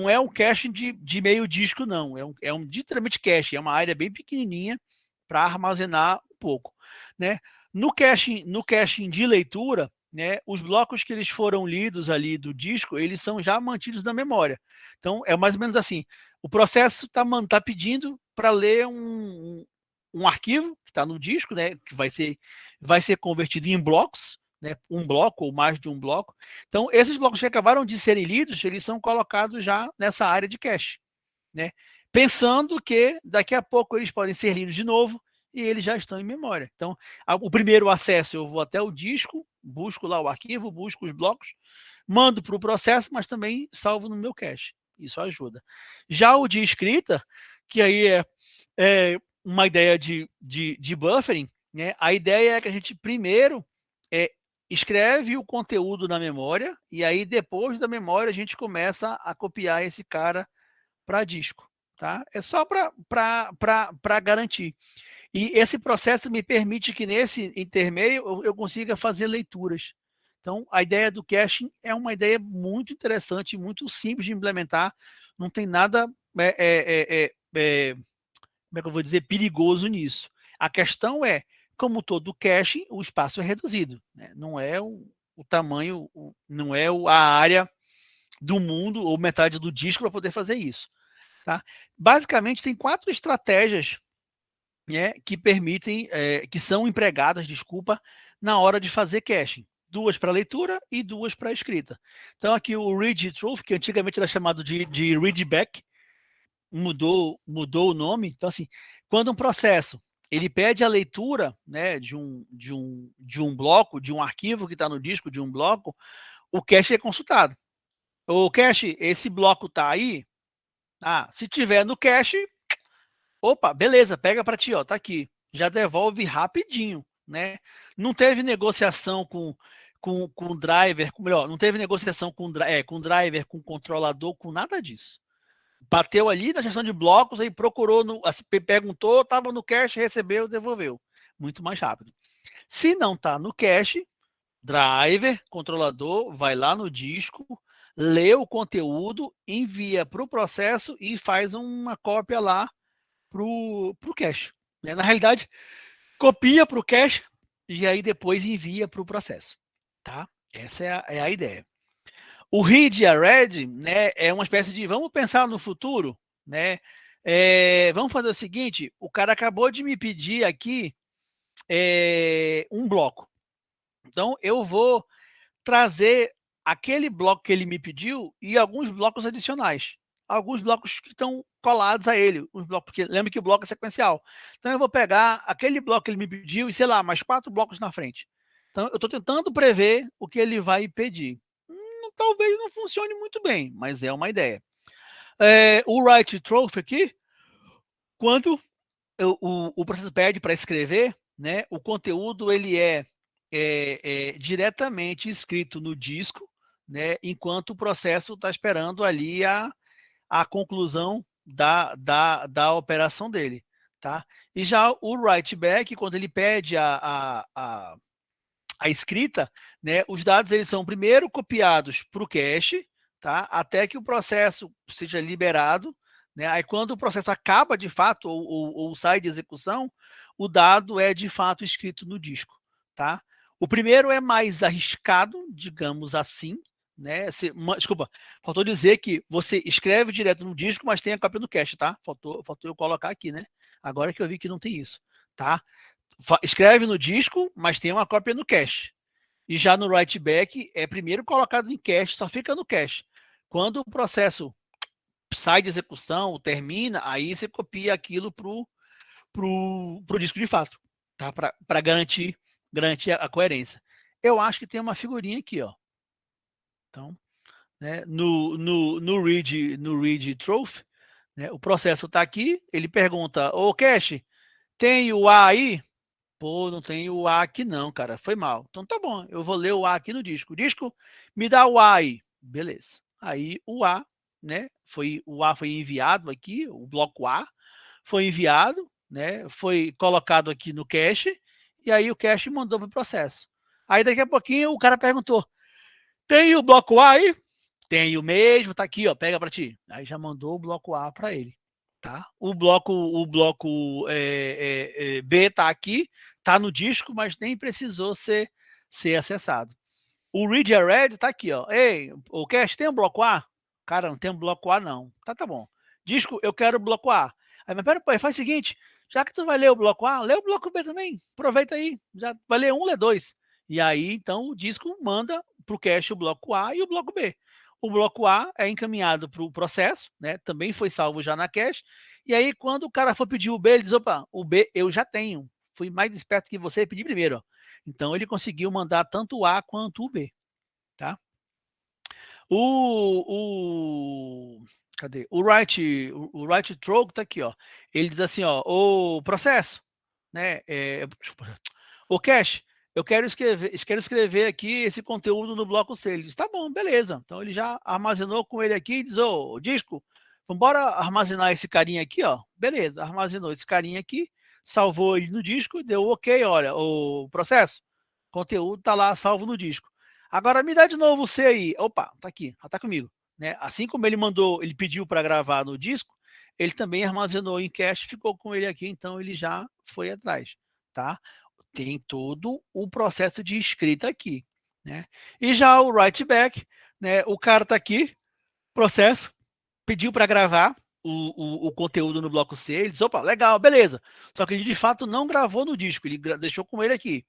é um cache de meio disco, não. É um literalmente cache, é uma área bem pequenininha para armazenar um pouco. Né? No caching de leitura, né, os blocos que eles foram lidos ali do disco, eles são já mantidos na memória. Então, é mais ou menos assim, o processo está pedindo para ler um arquivo que está no disco, né, que vai ser convertido em blocos, né, um bloco ou mais de um bloco. Então, esses blocos que acabaram de serem lidos, eles são colocados já nessa área de cache. Né, pensando que daqui a pouco eles podem ser lidos de novo e eles já estão em memória. Então, o primeiro acesso eu vou até o disco, busco lá o arquivo, busco os blocos, mando para o processo, mas também salvo no meu cache. Isso ajuda. Já o de escrita, que aí é uma ideia de buffering, né? A ideia é que a gente primeiro escreve o conteúdo na memória e aí depois da memória a gente começa a copiar esse cara para disco. Tá? É só para garantir. E esse processo me permite que nesse intermeio eu consiga fazer leituras. Então, a ideia do caching é uma ideia muito interessante, muito simples de implementar, não tem nada, como é que eu vou dizer, perigoso nisso. A questão é, como todo caching, o espaço é reduzido, né? Não é o tamanho, não é a área do mundo ou metade do disco para poder fazer isso. Tá? Basicamente, tem 4 estratégias, né, que permitem, que são empregadas, desculpa, na hora de fazer caching. 2 para leitura e 2 para escrita. Então, aqui o read truth, que antigamente era chamado de read back, mudou o nome. Então, assim, quando um processo ele pede a leitura, né, de um bloco, de um arquivo que está no disco, de um bloco, o cache é consultado. O cache, esse bloco está aí? Ah, se tiver no cache, opa, beleza, pega para ti, ó, tá aqui. Já devolve rapidinho, né? Não teve negociação com o driver, melhor, não teve negociação com driver, com controlador, com nada disso. Bateu ali na gestão de blocos, aí procurou, perguntou, estava no cache, recebeu, devolveu. Muito mais rápido. Se não está no cache, driver, controlador, vai lá no disco, lê o conteúdo, envia para o processo e faz uma cópia lá para o cache. Na realidade, copia para o cache e aí depois envia para o processo. Tá? Essa é a ideia. O read e a read, né, é uma espécie de, vamos pensar no futuro, né? Vamos fazer o seguinte, o cara acabou de me pedir aqui um bloco. Então, eu vou trazer aquele bloco que ele me pediu e alguns blocos adicionais. Alguns blocos que estão colados a ele. Os blocos, porque lembra que o bloco é sequencial. Então, eu vou pegar aquele bloco que ele me pediu e, sei lá, mais 4 blocos na frente. Então, eu estou tentando prever o que ele vai pedir. Talvez não funcione muito bem, mas é uma ideia. O write truth aqui, quando o processo pede para escrever, né, o conteúdo ele é diretamente escrito no disco, né, enquanto o processo está esperando ali a conclusão da operação dele. Tá? E já o write back, quando ele pede a escrita, né, os dados eles são primeiro copiados para o cache, tá, até que o processo seja liberado, né, aí quando o processo acaba de fato ou sai de execução, o dado é de fato escrito no disco. Tá? O primeiro é mais arriscado, digamos assim, né? Desculpa, faltou dizer que você escreve direto no disco, mas tem a cópia no cache, tá? Faltou eu colocar aqui, né? Agora que eu vi que não tem isso, tá? Escreve no disco, mas tem uma cópia no cache. E já no write back é primeiro colocado em cache, só fica no cache. Quando o processo sai de execução, termina, aí você copia aquilo pro disco de fato, tá? Para garantir a coerência. Eu acho que tem uma figurinha aqui, ó. Então, né, no read truth, né, o processo está aqui, ele pergunta, ô cache, tem o A aí? Pô, não tem o A aqui não, cara. Foi mal. Então tá bom, eu vou ler o A aqui no disco. O disco, me dá o A aí. Beleza. Aí o A, né? O A foi enviado aqui, o bloco A foi enviado, né? Foi colocado aqui no cache, e aí o cache mandou para o processo. Aí daqui a pouquinho o cara perguntou: tem o bloco A aí? Tem o mesmo, tá aqui, ó, pega para ti. Aí já mandou o bloco A para ele. Tá? O bloco B tá aqui, tá no disco, mas nem precisou ser acessado. O read and read tá aqui, ó. Ei, o cache tem um bloco A? Cara, não tem um bloco A não. Tá bom. Disco, eu quero o bloco A. Aí, mas pera, faz o seguinte, já que tu vai ler o bloco A, lê o bloco B também. Aproveita aí, já vai ler um, lê dois. E aí, então, o disco manda pro cache o bloco A e o bloco B. O bloco A é encaminhado para o processo, né? Também foi salvo já na cache. E aí, quando o cara for pedir o B, ele diz: opa, o B eu já tenho. Fui mais esperto que você e pedi primeiro. Ó. Então, ele conseguiu mandar tanto o A quanto o B. Tá? Cadê? O write throw tá aqui, ó. Ele diz assim, ó, o processo, né? O cache, eu quero escrever aqui esse conteúdo no bloco C. Ele diz, tá bom, beleza. Então ele já armazenou com ele aqui e diz, ô, disco, vambora armazenar esse carinha aqui, ó. Beleza, armazenou esse carinha aqui, salvou ele no disco, deu ok, olha, o processo, conteúdo tá lá salvo no disco. Agora me dá de novo o C aí. Opa, tá aqui, já tá comigo. Né? Assim como ele pediu para gravar no disco, ele também armazenou em cache, ficou com ele aqui, então ele já foi atrás, tá? Tem todo o processo de escrita aqui, né? E já o write back, né? O cara tá aqui, processo, pediu para gravar o conteúdo no bloco C, ele disse, opa, legal, beleza. Só que ele de fato não gravou no disco, ele deixou com ele aqui.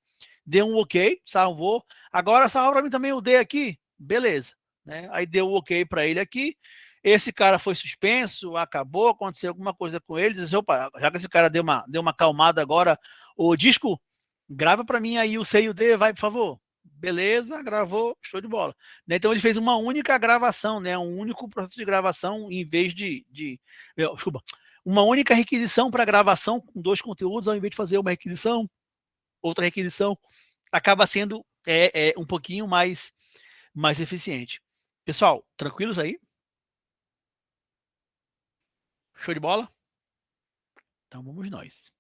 Deu um ok, salvou. Agora salva para mim também o D aqui, beleza. Né? Aí deu o ok para ele aqui. Esse cara foi suspenso, acabou, aconteceu alguma coisa com ele. Diz, opa, já que esse cara deu uma acalmada agora, o disco, grava para mim aí o C e o D, vai, por favor. Beleza, gravou, show de bola. Né? Então ele fez uma única gravação, né? Um único processo de gravação, em vez desculpa, uma única requisição para gravação com 2 conteúdos, ao invés de fazer uma requisição, outra requisição, acaba sendo um pouquinho mais eficiente. Pessoal, tranquilos aí? Show de bola? Então vamos nós.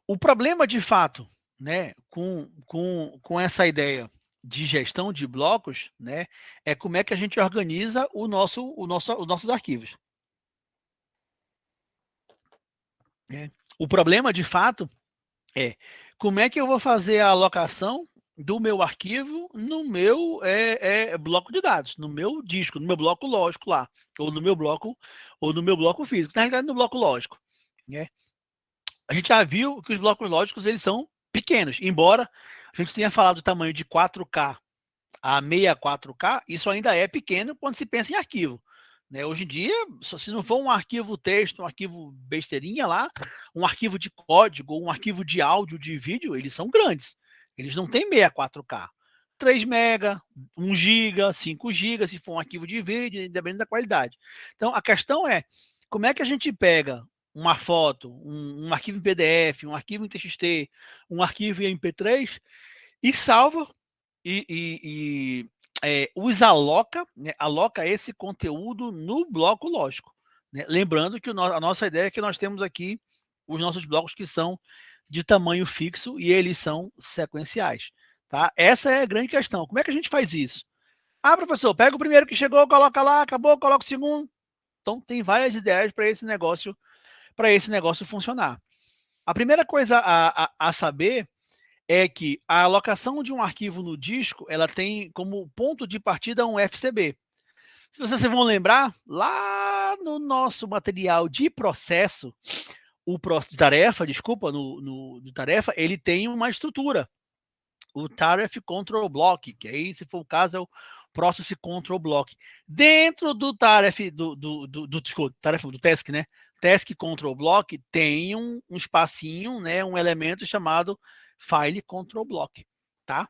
O problema, de fato, né, com essa ideia de gestão de blocos, né, é como é que a gente organiza os nossos arquivos. O problema, de fato, é como é que eu vou fazer a alocação do meu arquivo no meu bloco de dados, no meu disco, no meu bloco lógico lá, ou no meu bloco físico, na realidade no bloco lógico, né? A gente já viu que os blocos lógicos eles são pequenos, embora a gente tenha falado do tamanho de 4K a 64K, isso ainda é pequeno quando se pensa em arquivo. Né? Hoje em dia, se não for um arquivo texto, um arquivo besteirinha lá, um arquivo de código, um arquivo de áudio, de vídeo, eles são grandes. Eles não têm 64K. 3 MB, 1 GB, 5 GB, se for um arquivo de vídeo, dependendo da qualidade. Então, a questão é, como é que a gente pega uma foto, um arquivo em PDF, um arquivo em TXT, um arquivo em MP3 e salva os aloca, né, aloca esse conteúdo no bloco lógico. Né? Lembrando que a nossa ideia é que nós temos aqui os nossos blocos que são de tamanho fixo e eles são sequenciais. Tá? Essa é a grande questão. Como é que a gente faz isso? Ah, professor, pega o primeiro que chegou, coloca lá, acabou, coloca o segundo. Então, tem várias ideias para esse negócio funcionar. A primeira coisa a saber é que a alocação de um arquivo no disco, ela tem como ponto de partida um FCB. Se vocês vão lembrar, lá no nosso material de processo, de tarefa, desculpa, de tarefa, ele tem uma estrutura, o Tariff Control Block, que aí, se for o caso, é o Process Control Block. Dentro do Tariff, do Task, né? Task Control Block tem um espacinho, né? Um elemento chamado File Control Block, tá?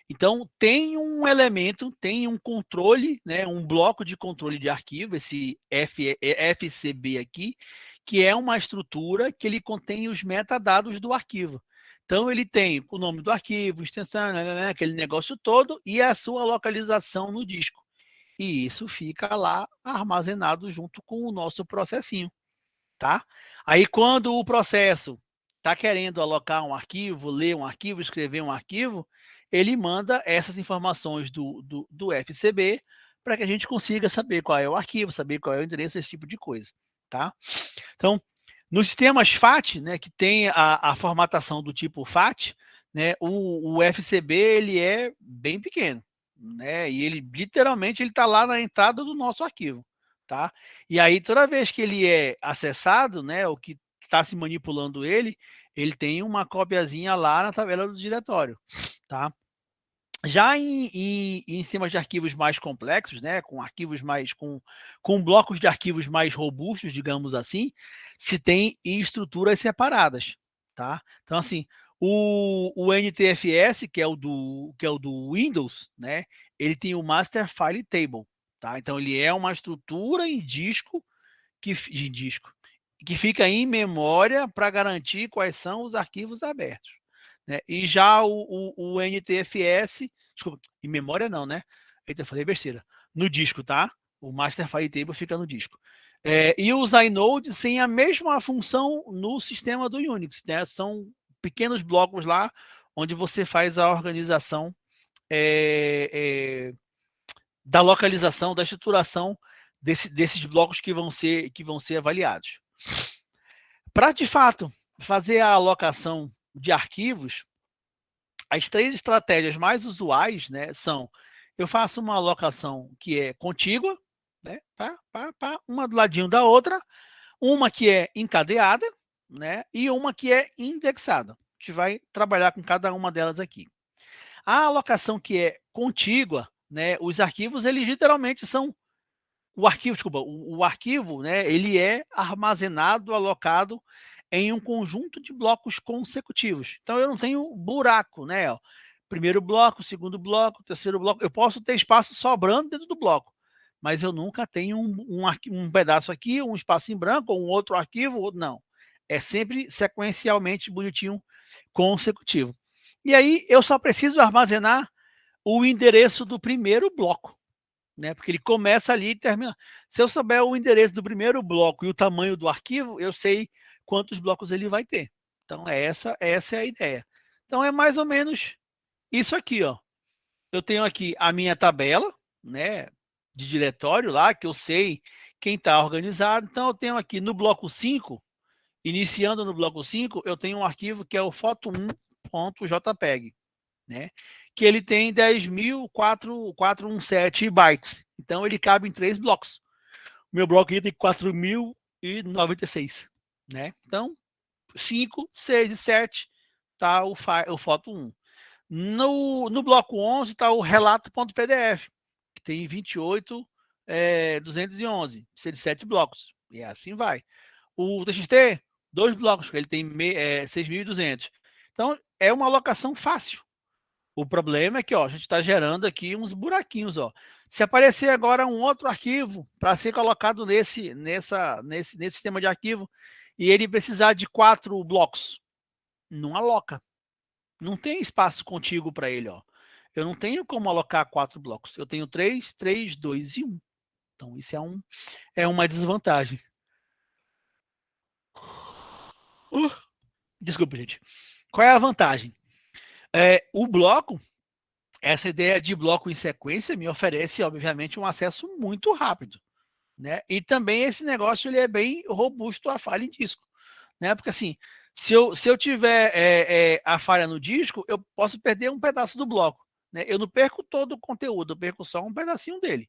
Então, tem um elemento, tem um controle, né? Um bloco de controle de arquivo, esse FCB aqui, que é uma estrutura que ele contém os metadados do arquivo. Então, ele tem o nome do arquivo, extensão, aquele negócio todo, e a sua localização no disco. E isso fica lá armazenado junto com o nosso processinho, tá? Aí, quando o processo está querendo alocar um arquivo, ler um arquivo, escrever um arquivo, ele manda essas informações do FCB para que a gente consiga saber qual é o arquivo, saber qual é o endereço, esse tipo de coisa, tá? Então, nos sistemas FAT, né, que tem a formatação do tipo FAT, né, o FCB ele é bem pequeno, né, e ele literalmente ele está lá na entrada do nosso arquivo, tá? E aí toda vez que ele é acessado, né, o que está se manipulando ele tem uma copiazinha lá na tabela do diretório, tá? Já em sistemas de arquivos mais complexos, né, com arquivos mais com blocos de arquivos mais robustos, digamos assim, se tem estruturas separadas, tá? Então assim, o NTFS, que é o do Windows, né, ele tem o Master File Table, tá? Então ele é uma estrutura em disco que fica em memória para garantir quais são os arquivos abertos. Né? E já o NTFS, desculpa, em memória não, né? Eita, falei besteira. No disco, tá? O Master File Table fica no disco. E os inodes têm a mesma função no sistema do Unix, né? São pequenos blocos lá onde você faz a organização da localização, da estruturação desses blocos que vão ser avaliados. Para, de fato, fazer a alocação de arquivos, as 3 estratégias mais usuais, né, são: eu faço uma alocação que é contígua, né, uma do ladinho da outra, uma que é encadeada, né, e uma que é indexada. A gente vai trabalhar com cada uma delas aqui. A alocação que é contígua, né, os arquivos, eles literalmente são o arquivo, desculpa, o arquivo, né, ele é armazenado, alocado em um conjunto de blocos consecutivos. Então eu não tenho buraco, né? Ó. Primeiro bloco, segundo bloco, terceiro bloco. Eu posso ter espaço sobrando dentro do bloco, mas eu nunca tenho um pedaço aqui, um espaço em branco, ou um outro arquivo, não. É sempre sequencialmente bonitinho, consecutivo. E aí eu só preciso armazenar o endereço do primeiro bloco, né? Porque ele começa ali e termina. Se eu souber o endereço do primeiro bloco e o tamanho do arquivo, eu sei quantos blocos ele vai ter. Então, essa é a ideia. Então, é mais ou menos isso aqui, ó. Eu tenho aqui a minha tabela, né, de diretório lá, que eu sei quem está organizado. Então, eu tenho aqui no bloco 5, iniciando no bloco 5, eu tenho um arquivo que é o foto1.jpg, né? Que ele tem 10.417 bytes. Então, ele cabe em 3 blocos. O meu bloco aqui tem 4.096, né? Então, 5, 6 e 7 tá o foto 1. No bloco 11 está o relato.pdf, que tem 28.211, precisa de 7 blocos. E assim vai. O TXT, 2 blocos, ele tem 6.200. Então, é uma alocação fácil. O problema é que, ó, a gente está gerando aqui uns buraquinhos, ó. Se aparecer agora um outro arquivo para ser colocado nesse sistema de arquivo e ele precisar de 4 blocos, não aloca. Não tem espaço contíguo para ele, ó. Eu não tenho como alocar 4 blocos. Eu tenho 3, 3, 2 e 1. Então, isso é uma desvantagem. Desculpa, gente. Qual é a vantagem? O bloco, essa ideia de bloco em sequência me oferece, obviamente, um acesso muito rápido, né? E também esse negócio ele é bem robusto à falha em disco, né? Porque assim, se eu tiver a falha no disco, eu posso perder um pedaço do bloco, né? Eu não perco todo o conteúdo, eu perco só um pedacinho dele,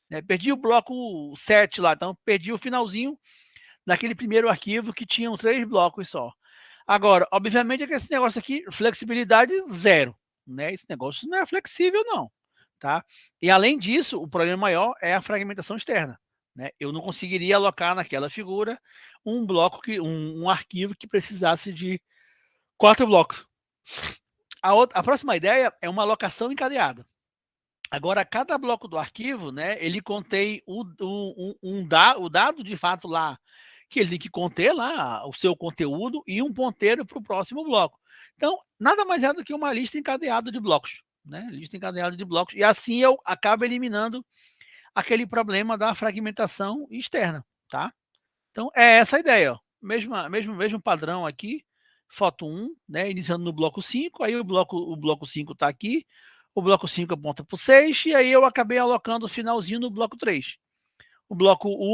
né? Perdi o bloco 7 lá, então perdi o finalzinho naquele primeiro arquivo que tinham 3 blocos só. Agora, obviamente, é que esse negócio aqui, flexibilidade zero, né? Esse negócio não é flexível, não, tá? E além disso, o problema maior é a fragmentação externa, né? Eu não conseguiria alocar naquela figura um bloco um arquivo que precisasse de 4 blocos. A próxima ideia é uma alocação encadeada. Agora, cada bloco do arquivo, né, ele contém o dado de fato lá, que ele tem que conter lá o seu conteúdo e um ponteiro para o próximo bloco. Então, nada mais é do que uma lista encadeada de blocos, né? Lista encadeada de blocos. E assim eu acabo eliminando aquele problema da fragmentação externa, tá? Então, é essa a ideia, ó. Mesmo padrão aqui, foto 1, né, iniciando no bloco 5, aí o bloco 5 está aqui, o bloco 5 aponta para o 6, e aí eu acabei alocando o finalzinho no bloco 3. O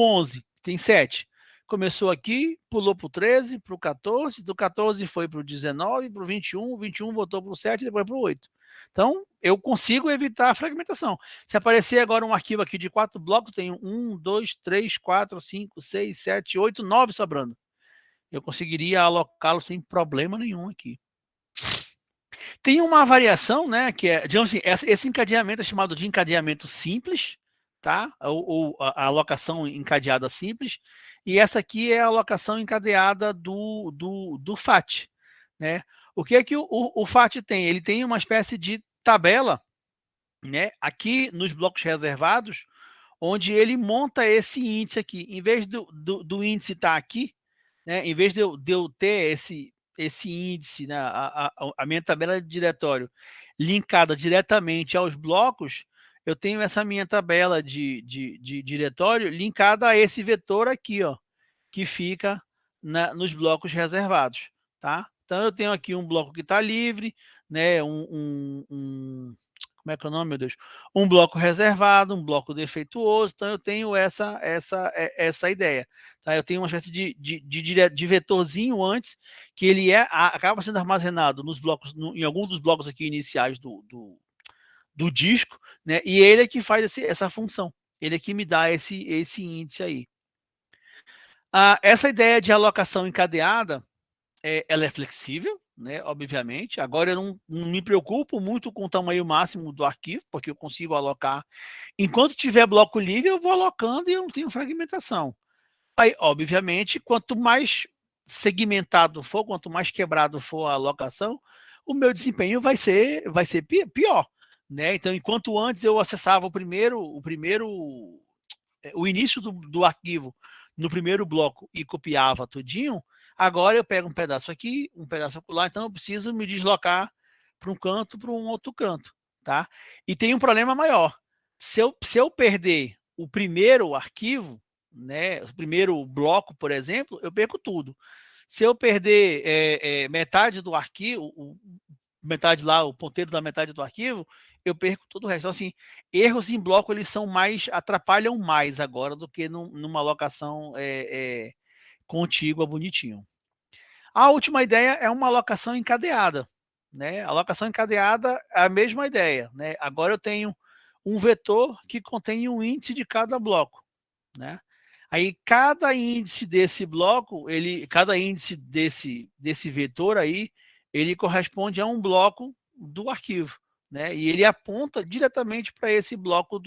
11 tem 7. Começou aqui, pulou para o 13, para o 14, do 14 foi para o 19, para o 21, o 21 voltou para o 7 e depois para o 8. Então, eu consigo evitar a fragmentação. Se aparecer agora um arquivo aqui de 4 blocos, tem 1, 2, 3, 4, 5, 6, 7, 8, 9 sobrando. Eu conseguiria alocá-lo sem problema nenhum aqui. Tem uma variação, né, que é, digamos assim, esse encadeamento é chamado de encadeamento simples, tá? Ou a alocação encadeada simples, e essa aqui é a alocação encadeada do FAT, né? O que é que o FAT tem? Ele tem uma espécie de tabela, né, aqui nos blocos reservados, onde ele monta esse índice aqui. Em vez do índice estar aqui, né, em vez de eu ter esse índice, né, a minha tabela de diretório linkada diretamente aos blocos, eu tenho essa minha tabela de diretório linkada a esse vetor aqui, ó, que fica nos blocos reservados, tá? Então eu tenho aqui um bloco que está livre, né, como como é que é o nome, meu Deus? Um bloco reservado, um bloco defeituoso, então eu tenho essa ideia. Tá? Eu tenho uma espécie de vetorzinho antes, que ele acaba sendo armazenado nos blocos, em algum dos blocos aqui iniciais do disco, né? E ele é que faz essa função, ele é que me dá esse índice aí. Essa ideia de alocação encadeada, ela é flexível, né, obviamente. Agora eu não me preocupo muito com o tamanho máximo do arquivo, porque eu consigo alocar. Enquanto tiver bloco livre, eu vou alocando e eu não tenho fragmentação. Aí, obviamente, quanto mais segmentado for, quanto mais quebrado for a alocação, o meu desempenho vai ser pior. Né? Então, enquanto antes eu acessava o início do arquivo no primeiro bloco e copiava tudinho, agora eu pego um pedaço aqui, um pedaço lá, então eu preciso me deslocar para um canto, para um outro canto, tá? E tem um problema maior. Se eu perder o primeiro arquivo, né, o primeiro bloco, por exemplo, eu perco tudo. Se eu perder metade do arquivo, metade lá, o ponteiro da metade do arquivo, eu perco todo o resto. Então, assim, erros em bloco, eles são atrapalham mais agora do que numa alocação contígua, bonitinho. A última ideia é uma alocação encadeada, né? A alocação encadeada é a mesma ideia, né? Agora eu tenho um vetor que contém um índice de cada bloco, né? Aí cada índice desse bloco, cada índice desse vetor aí, ele corresponde a um bloco do arquivo, né? E ele aponta diretamente para esse bloco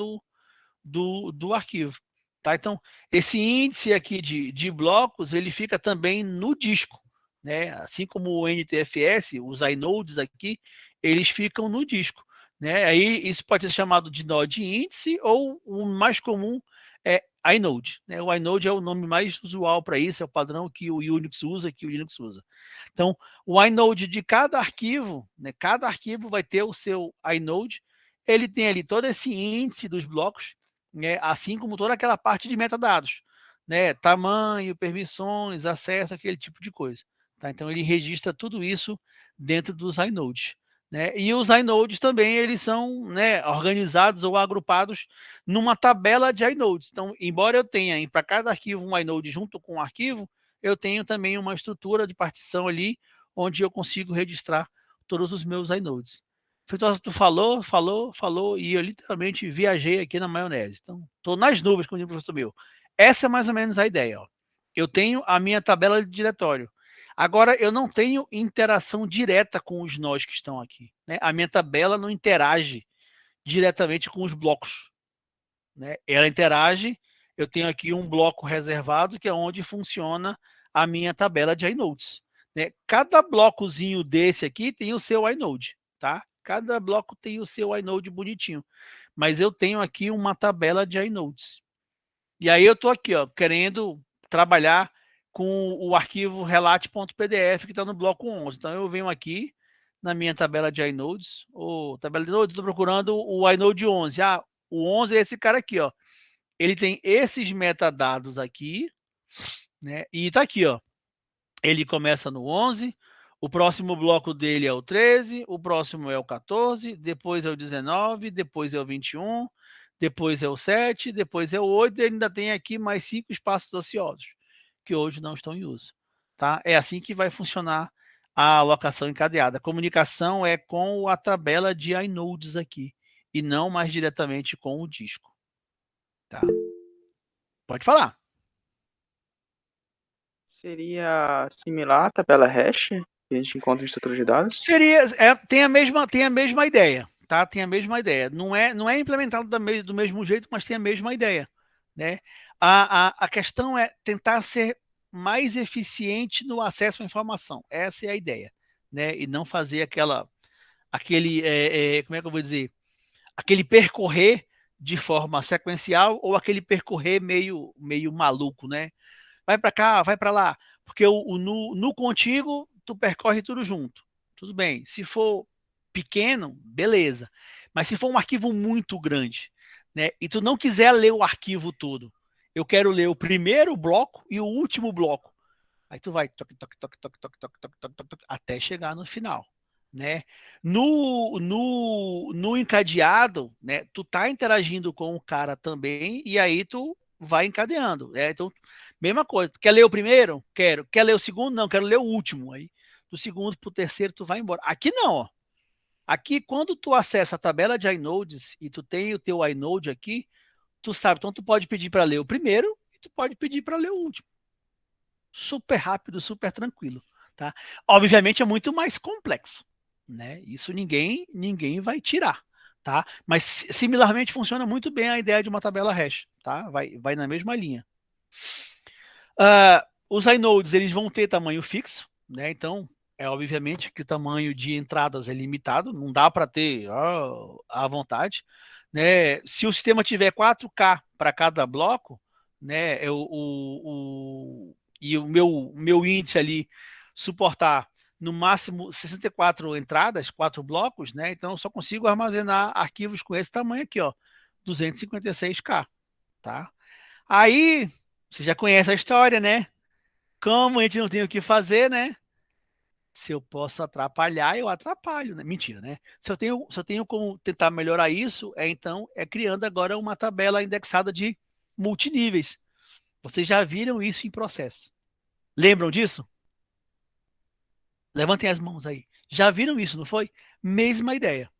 do arquivo, tá? Então, esse índice aqui de blocos, ele fica também no disco, né? Assim como o NTFS, os inodes aqui, eles ficam no disco, né? Aí isso pode ser chamado de node índice ou o mais comum é inode, né? O inode é o nome mais usual para isso, é o padrão que o Unix usa, que o Linux usa. Então, o inode de cada arquivo, né? Cada arquivo vai ter o seu inode, ele tem ali todo esse índice dos blocos, né? Assim como toda aquela parte de metadados, né? Tamanho, permissões, acesso, aquele tipo de coisa. Tá? Então ele registra tudo isso dentro dos inodes. Né? E os inodes também eles são, né, organizados ou agrupados numa tabela de inodes. Então, embora eu tenha para cada arquivo um inode junto com o arquivo, eu tenho também uma estrutura de partição ali, onde eu consigo registrar todos os meus inodes. Feitosa, tu falou, e eu literalmente viajei aqui na maionese. Então, estou nas nuvens, como diz o professor meu. Essa é mais ou menos a ideia. Ó. Eu tenho a minha tabela de diretório. Agora, eu não tenho interação direta com os nós que estão aqui. Né? A minha tabela não interage diretamente com os blocos. Né? Ela interage, eu tenho aqui um bloco reservado, que é onde funciona a minha tabela de inodes. Né? Cada blocozinho desse aqui tem o seu inode. Tá? Cada bloco tem o seu inode bonitinho. Mas eu tenho aqui uma tabela de inodes. E aí eu estou aqui, ó, querendo trabalhar com o arquivo relate.pdf que está no bloco 11. Então eu venho aqui na minha tabela de inodes, ou tabela de inodes, estou procurando o inode 11. O 11 é esse cara aqui, ó. Ele tem esses metadados aqui, né? E está aqui, ó. Ele começa no 11, o próximo bloco dele é o 13, o próximo é o 14, depois é o 19, depois é o 21, depois é o 7, depois é o 8, e ainda tem aqui mais 5 espaços ociosos, que hoje não estão em uso. Tá? É assim que vai funcionar a alocação encadeada. A comunicação é com a tabela de inodes aqui, e não mais diretamente com o disco. Tá? Pode falar. Seria similar à tabela hash que a gente encontra em estrutura de dados? Tem a mesma ideia, tá? Tem a mesma ideia. Não é implementado do mesmo jeito, mas tem a mesma ideia, né? A questão é tentar ser mais eficiente no acesso à informação. Essa é a ideia, né? E não fazer aquele, como é que eu vou dizer? Aquele percorrer de forma sequencial ou aquele percorrer meio maluco, né? Vai para cá, vai para lá, porque no contíguo tu percorre tudo junto. Tudo bem. Se for pequeno, beleza. Mas se for um arquivo muito grande, né, e tu não quiser ler o arquivo todo, eu quero ler o primeiro bloco e o último bloco. Aí tu vai toque, toque, toque, toque, toque, toque, toque, toque, toque, até chegar no final. né? No encadeado, né? Tu tá interagindo com o cara também e aí tu vai encadeando, né? Então, mesma coisa. Quer ler o primeiro? Quero. Quer ler o segundo? Não, quero ler o último. Aí, do segundo pro terceiro, tu vai embora. Aqui não, ó. Aqui, quando tu acessa a tabela de iNodes e tu tem o teu iNode aqui, tu sabe, então tu pode pedir para ler o primeiro e tu pode pedir para ler o último. Super rápido, super tranquilo, tá? Obviamente é muito mais complexo, né? Isso ninguém vai tirar, tá? Mas similarmente funciona muito bem a ideia de uma tabela hash, tá? Vai na mesma linha. Os iNodes, eles vão ter tamanho fixo, né? Então, é obviamente que o tamanho de entradas é limitado, não dá para ter à vontade, né? Se o sistema tiver 4K para cada bloco, né, e o meu índice ali suportar no máximo 64 entradas, 4 blocos, né? Então eu só consigo armazenar arquivos com esse tamanho aqui, ó, 256K, tá? Aí, você já conhece a história, né? Como a gente não tem o que fazer, né? Se eu posso atrapalhar, eu atrapalho, né? Mentira, né? Se eu tenho como tentar melhorar isso, então criando agora uma tabela indexada de multiníveis. Vocês já viram isso em processo? Lembram disso? Levantem as mãos aí. Já viram isso, não foi? Mesma ideia,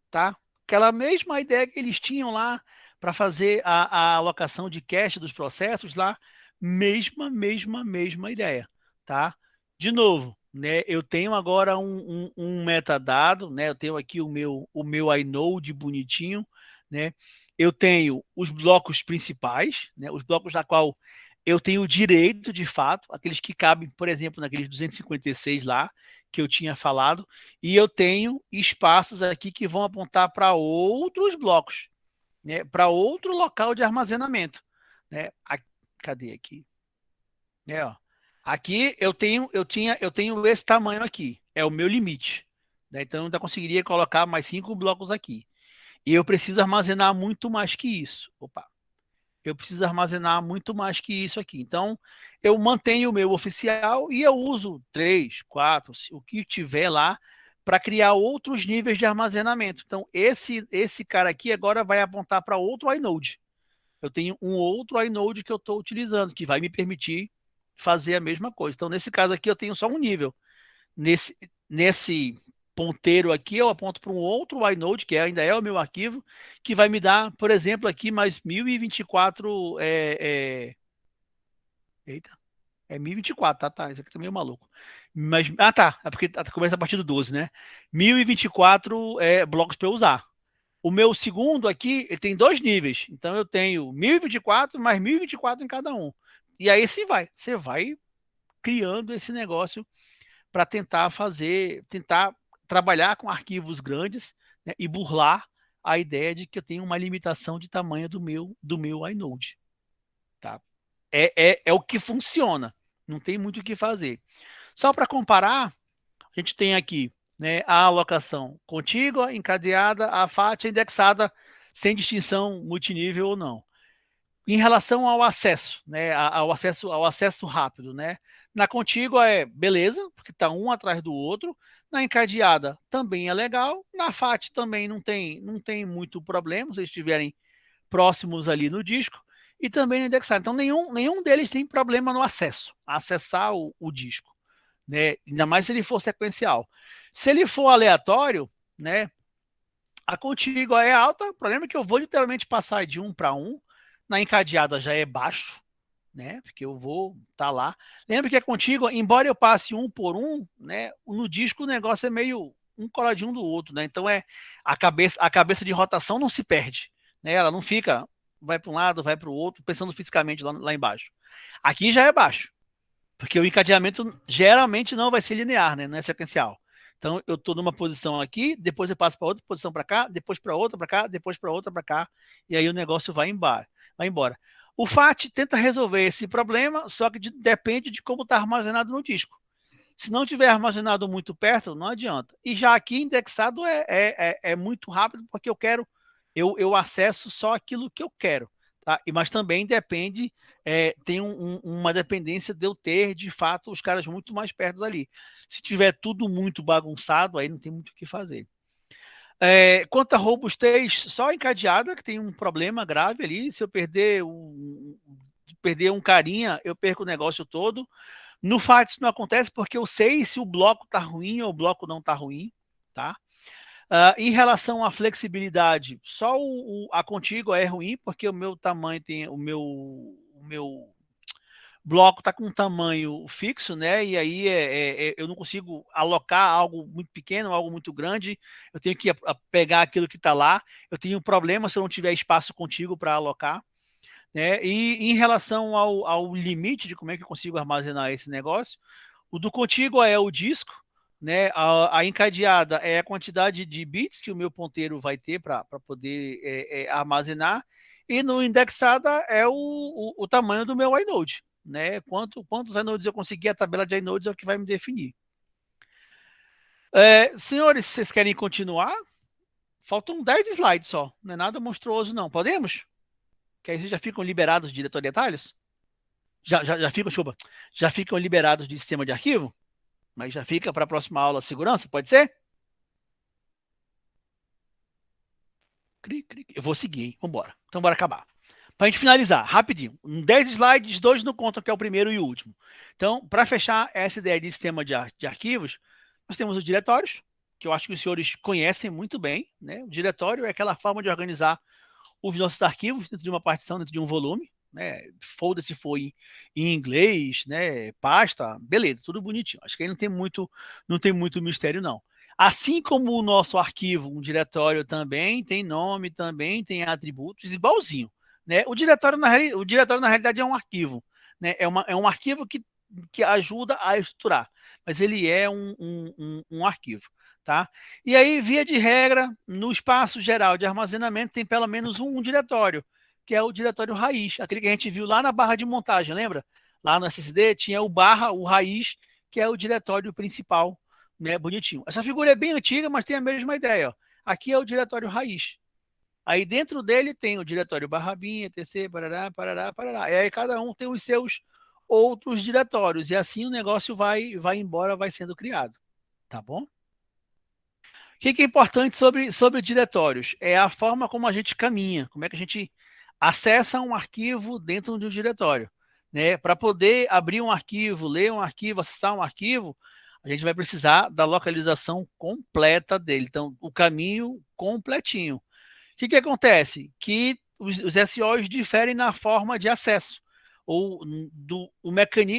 tá? Aquela mesma ideia que eles tinham lá para fazer a alocação de cache dos processos lá, mesma ideia, tá? De novo, né? Eu tenho agora um metadado, né? Eu tenho aqui o meu inode bonitinho, né? Eu tenho os blocos principais, né? Os blocos da qual eu tenho direito, de fato, aqueles que cabem, por exemplo, naqueles 256 lá que eu tinha falado, e eu tenho espaços aqui que vão apontar para outros blocos, né? Para outro local de armazenamento, né? Cadê aqui? Ó. Aqui eu tenho esse tamanho aqui, é o meu limite, né? Então eu ainda conseguiria colocar mais 5 blocos aqui. E eu preciso armazenar muito mais que isso. Opa. Eu preciso armazenar muito mais que isso aqui. Então, eu mantenho o meu oficial e eu uso 3, 4, o que tiver lá, para criar outros níveis de armazenamento. Então, esse cara aqui agora vai apontar para outro inode. Eu tenho um outro inode que eu estou utilizando, que vai me permitir fazer a mesma coisa. Então, nesse caso aqui, eu tenho só um nível. Nesse ponteiro aqui, eu aponto para um outro inode, que ainda é o meu arquivo, que vai me dar, por exemplo, aqui mais 1024. Eita, é 1024, tá? Isso aqui tá meio maluco. Mas, tá, é porque começa a partir do 12, né? 1024 blocos para eu usar. O meu segundo aqui, ele tem 2 níveis. Então, eu tenho 1024 mais 1024 em cada um. E aí, você vai criando esse negócio para tentar trabalhar com arquivos grandes, né, e burlar a ideia de que eu tenho uma limitação de tamanho do meu inode. Tá? É o que funciona, não tem muito o que fazer. Só para comparar, a gente tem aqui, né, a alocação contígua, encadeada, a FAT indexada, sem distinção multinível ou não. Em relação ao acesso, né, ao acesso rápido, né, na contígua beleza, porque está um atrás do outro. Na encadeada também é legal. Na FAT também não tem muito problema, se eles estiverem próximos ali no disco. E também no indexado. Então, nenhum deles tem problema no acesso, acessar o disco, né? Ainda mais se ele for sequencial. Se ele for aleatório, né, a contígua é alta. O problema é que eu vou literalmente passar de 1 para 1. Na encadeada já é baixo, né? Porque eu vou estar lá. Lembra que a contígua, embora eu passe 1 por 1, né? No disco o negócio é meio um coladinho do outro, né? Então a cabeça de rotação não se perde, né? Ela não fica, vai para um lado, vai para o outro, pensando fisicamente lá embaixo. Aqui já é baixo, porque o encadeamento geralmente não vai ser linear, né? Não é sequencial. Então eu estou numa posição aqui, depois eu passo para outra posição para cá, depois para outra para cá, depois para outra para cá, e aí o negócio vai embora. O FAT tenta resolver esse problema, só que depende de como está armazenado no disco. Se não tiver armazenado muito perto, não adianta. E já aqui indexado é muito rápido, porque eu acesso só aquilo que eu quero. Tá? Mas também depende, tem uma dependência de eu ter, de fato, os caras muito mais perto ali. Se tiver tudo muito bagunçado, aí não tem muito o que fazer. Quanto a robustez, só encadeada, que tem um problema grave ali. Se eu perder um carinha, eu perco o negócio todo. No FAT isso não acontece porque eu sei se o bloco está ruim ou o bloco não está ruim. Tá? Em relação à flexibilidade, só a Contigo é ruim, porque o meu tamanho tem. O meu bloco está com um tamanho fixo, né? E aí eu não consigo alocar algo muito pequeno, algo muito grande. Eu tenho que pegar aquilo que está lá. Eu tenho um problema se eu não tiver espaço contigo para alocar. Né? E em relação ao limite de como é que eu consigo armazenar esse negócio, o do contigo é o disco, né? A encadeada é a quantidade de bits que o meu ponteiro vai ter para poder armazenar, e no indexada é o tamanho do meu inode, né? Quantos inodes eu conseguir, a tabela de inodes é o que vai me definir. Senhores, vocês querem continuar? Faltam 10 slides só, não é nada monstruoso não. Podemos? Que aí vocês já ficam liberados de diretor de detalhes? Já ficam liberados de sistema de arquivo? Mas já fica para a próxima aula segurança, pode ser? Eu vou seguir, hein? Vambora. Então bora acabar. Para a gente finalizar, rapidinho. 10 slides, 2 não contam, que é o primeiro e o último. Então, para fechar essa ideia de sistema de arquivos, nós temos os diretórios, que eu acho que os senhores conhecem muito bem. Né? O diretório é aquela forma de organizar os nossos arquivos dentro de uma partição, dentro de um volume. Né? Folder se for em inglês, né? Pasta, beleza, tudo bonitinho. Acho que aí não tem muito mistério, não. Assim como o nosso arquivo, um diretório também tem nome, também tem atributos, igualzinho. Né? O diretório, na realidade, é um arquivo. Né? É um arquivo que ajuda a estruturar, mas ele é um arquivo. Tá? E aí, via de regra, no espaço geral de armazenamento tem pelo menos um diretório, que é o diretório raiz, aquele que a gente viu lá na barra de montagem, lembra? Lá no SSD tinha o raiz, que é o diretório principal, né, bonitinho. Essa figura é bem antiga, mas tem a mesma ideia. Ó. Aqui é o diretório raiz. Aí dentro dele tem o diretório barra bin, etc, parará, parará, parará. E aí cada um tem os seus outros diretórios, e assim o negócio vai embora, vai sendo criado. Tá bom? O que é importante sobre diretórios? É a forma como a gente caminha, como é que a gente acessa um arquivo dentro de um diretório. Né? Para poder abrir um arquivo, ler um arquivo, acessar um arquivo, a gente vai precisar da localização completa dele. Então, o caminho completinho. O que acontece? Que os SOs diferem na forma de acesso, ou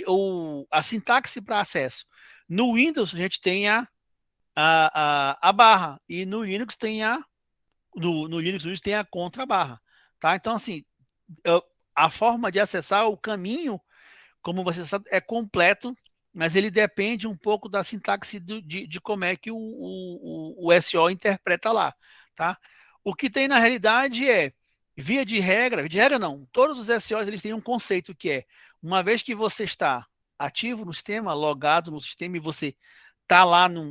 ou a sintaxe para acesso. No Windows, a gente tem a barra, e no Linux tem no Linux tem a contrabarra, tá? Então, assim, a forma de acessar o caminho, como você sabe, é completo, mas ele depende um pouco da sintaxe de como é que o SO interpreta lá, tá? O que tem na realidade é, via de regra não, todos os SOs eles têm um conceito que é, uma vez que você está ativo no sistema, logado no sistema, e você está lá num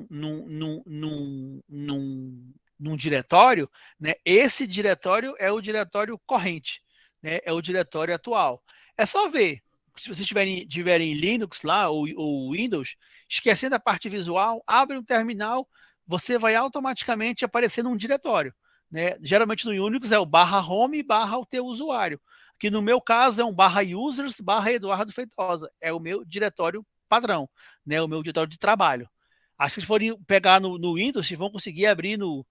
diretório, né? Esse diretório é o diretório corrente, né? É o diretório atual. É só ver, se vocês tiverem Linux lá ou Windows, esquecendo a parte visual, abre um terminal, você vai automaticamente aparecer num diretório. Né? Geralmente no Unix é o /home/ o teu usuário. Que no meu caso é um /users/ Eduardo Feitosa. É o meu diretório padrão, né? O meu diretório de trabalho. Acho que se forem pegar no Windows, vocês vão conseguir abrir no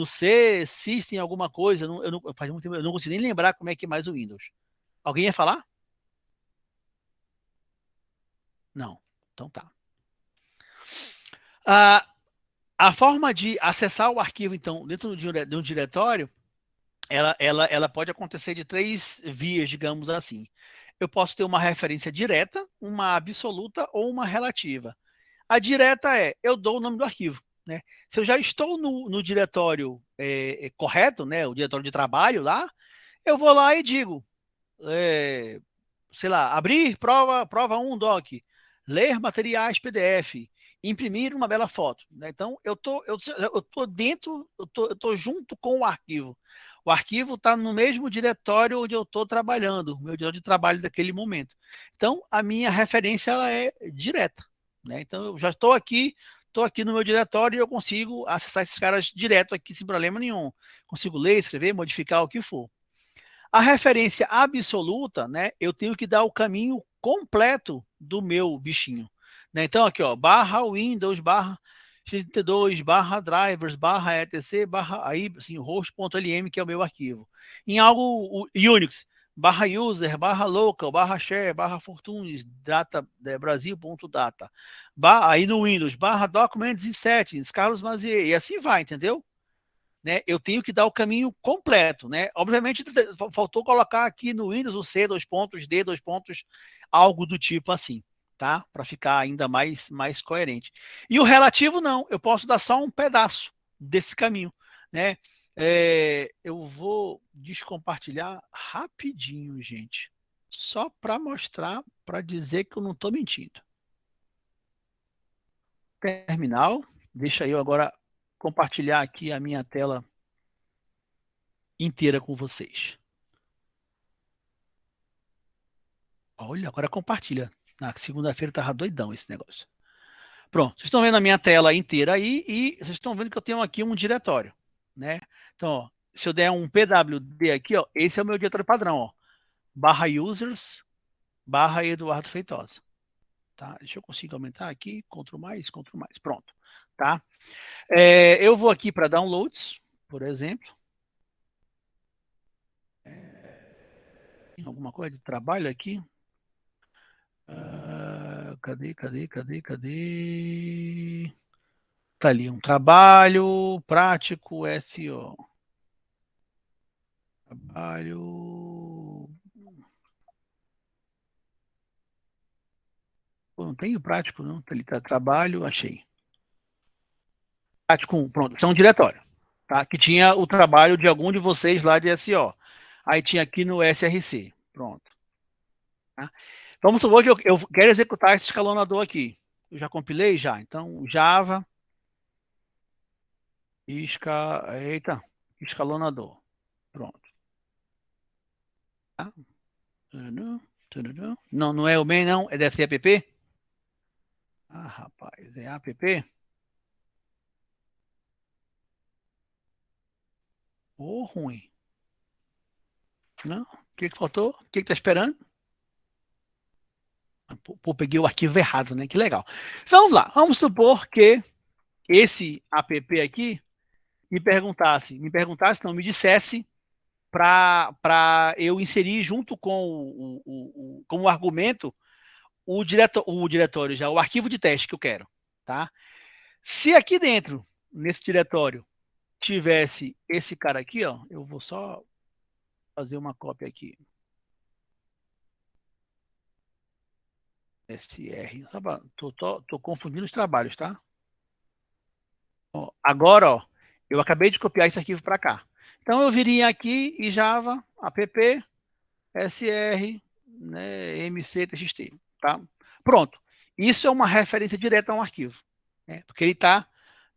C, System, alguma coisa. Faz muito tempo, eu não consigo nem lembrar como é que é mais o Windows. Alguém ia falar? Não. Então tá. A forma de acessar o arquivo, então, dentro de um diretório, ela pode acontecer de 3 vias, digamos assim. Eu posso ter uma referência direta, uma absoluta ou uma relativa. A direta eu dou o nome do arquivo. Né? Se eu já estou no diretório correto, né, o diretório de trabalho lá, eu vou lá e digo, sei lá, abrir prova 1 doc, ler materiais PDF, imprimir uma bela foto. Né? Então, eu tô dentro, eu tô junto com o arquivo. O arquivo está no mesmo diretório onde eu estou trabalhando, o meu diretório de trabalho daquele momento. Então, a minha referência ela é direta, né? Então, eu já estou aqui no meu diretório e eu consigo acessar esses caras direto aqui sem problema nenhum. Consigo ler, escrever, modificar o que for. A referência absoluta, né? Eu tenho que dar o caminho completo do meu bichinho, né? Então, aqui, ó, barra Windows, barra x32, barra drivers, barra etc, barra aí, assim, host.lm, que é o meu arquivo. Em algo Unix, barra user, barra local, barra share, barra fortunes, data, brasil.data. Aí no Windows, barra documents e settings, Carlos Mazier, e assim vai, entendeu? Né, eu tenho que dar o caminho completo, né? Obviamente, faltou colocar aqui no Windows o C, dois pontos, D, dois pontos, algo do tipo assim, tá? Para ficar ainda mais coerente. E o relativo, não, eu posso dar só um pedaço desse caminho, né? Eu vou descompartilhar rapidinho, gente, só para mostrar, para dizer que eu não estou mentindo. Terminal, deixa eu agora compartilhar aqui a minha tela inteira com vocês. Olha, agora compartilha. Na segunda-feira tava doidão esse negócio. Pronto, vocês estão vendo a minha tela inteira aí e vocês estão vendo que eu tenho aqui um diretório, né? Então, ó, se eu der um PWD aqui, ó, esse é o meu diretório padrão, ó. Barra users, barra Eduardo Feitosa. Tá? Deixa eu conseguir aumentar aqui, Ctrl+, pronto, tá? Eu vou aqui para downloads, por exemplo. Tem alguma coisa de trabalho aqui? Cadê? Tá ali, um trabalho prático, SEO. Trabalho... Pô, não tem o prático, não. Tá ali, tá trabalho, achei. Prático 1, pronto, isso é um diretório. Tá? Que tinha o trabalho de algum de vocês lá de SEO. Aí tinha aqui no SRC. Pronto. Tá? Vamos supor que eu quero executar esse escalonador aqui. Eu já compilei? Já. Então, Java... Eita, escalonador. Pronto. Tá? Não, não é o main, não. Deve ser app? Ah, rapaz, é app? Ou ruim. Não? O que faltou? O que tá esperando? Pô, peguei o arquivo errado, né? Que legal. Vamos lá. Vamos supor que esse app aqui não, me dissesse para eu inserir junto com como argumento o diretório já, o arquivo de teste que eu quero, tá? Se aqui dentro, nesse diretório, tivesse esse cara aqui, ó, eu vou só fazer uma cópia aqui. SR. Tô confundindo os trabalhos, tá? Ó, agora, ó, eu acabei de copiar esse arquivo para cá. Então eu viria aqui e Java, app, SR, né, MCTXT, tá? Pronto. Isso é uma referência direta a um arquivo, né? Porque ele está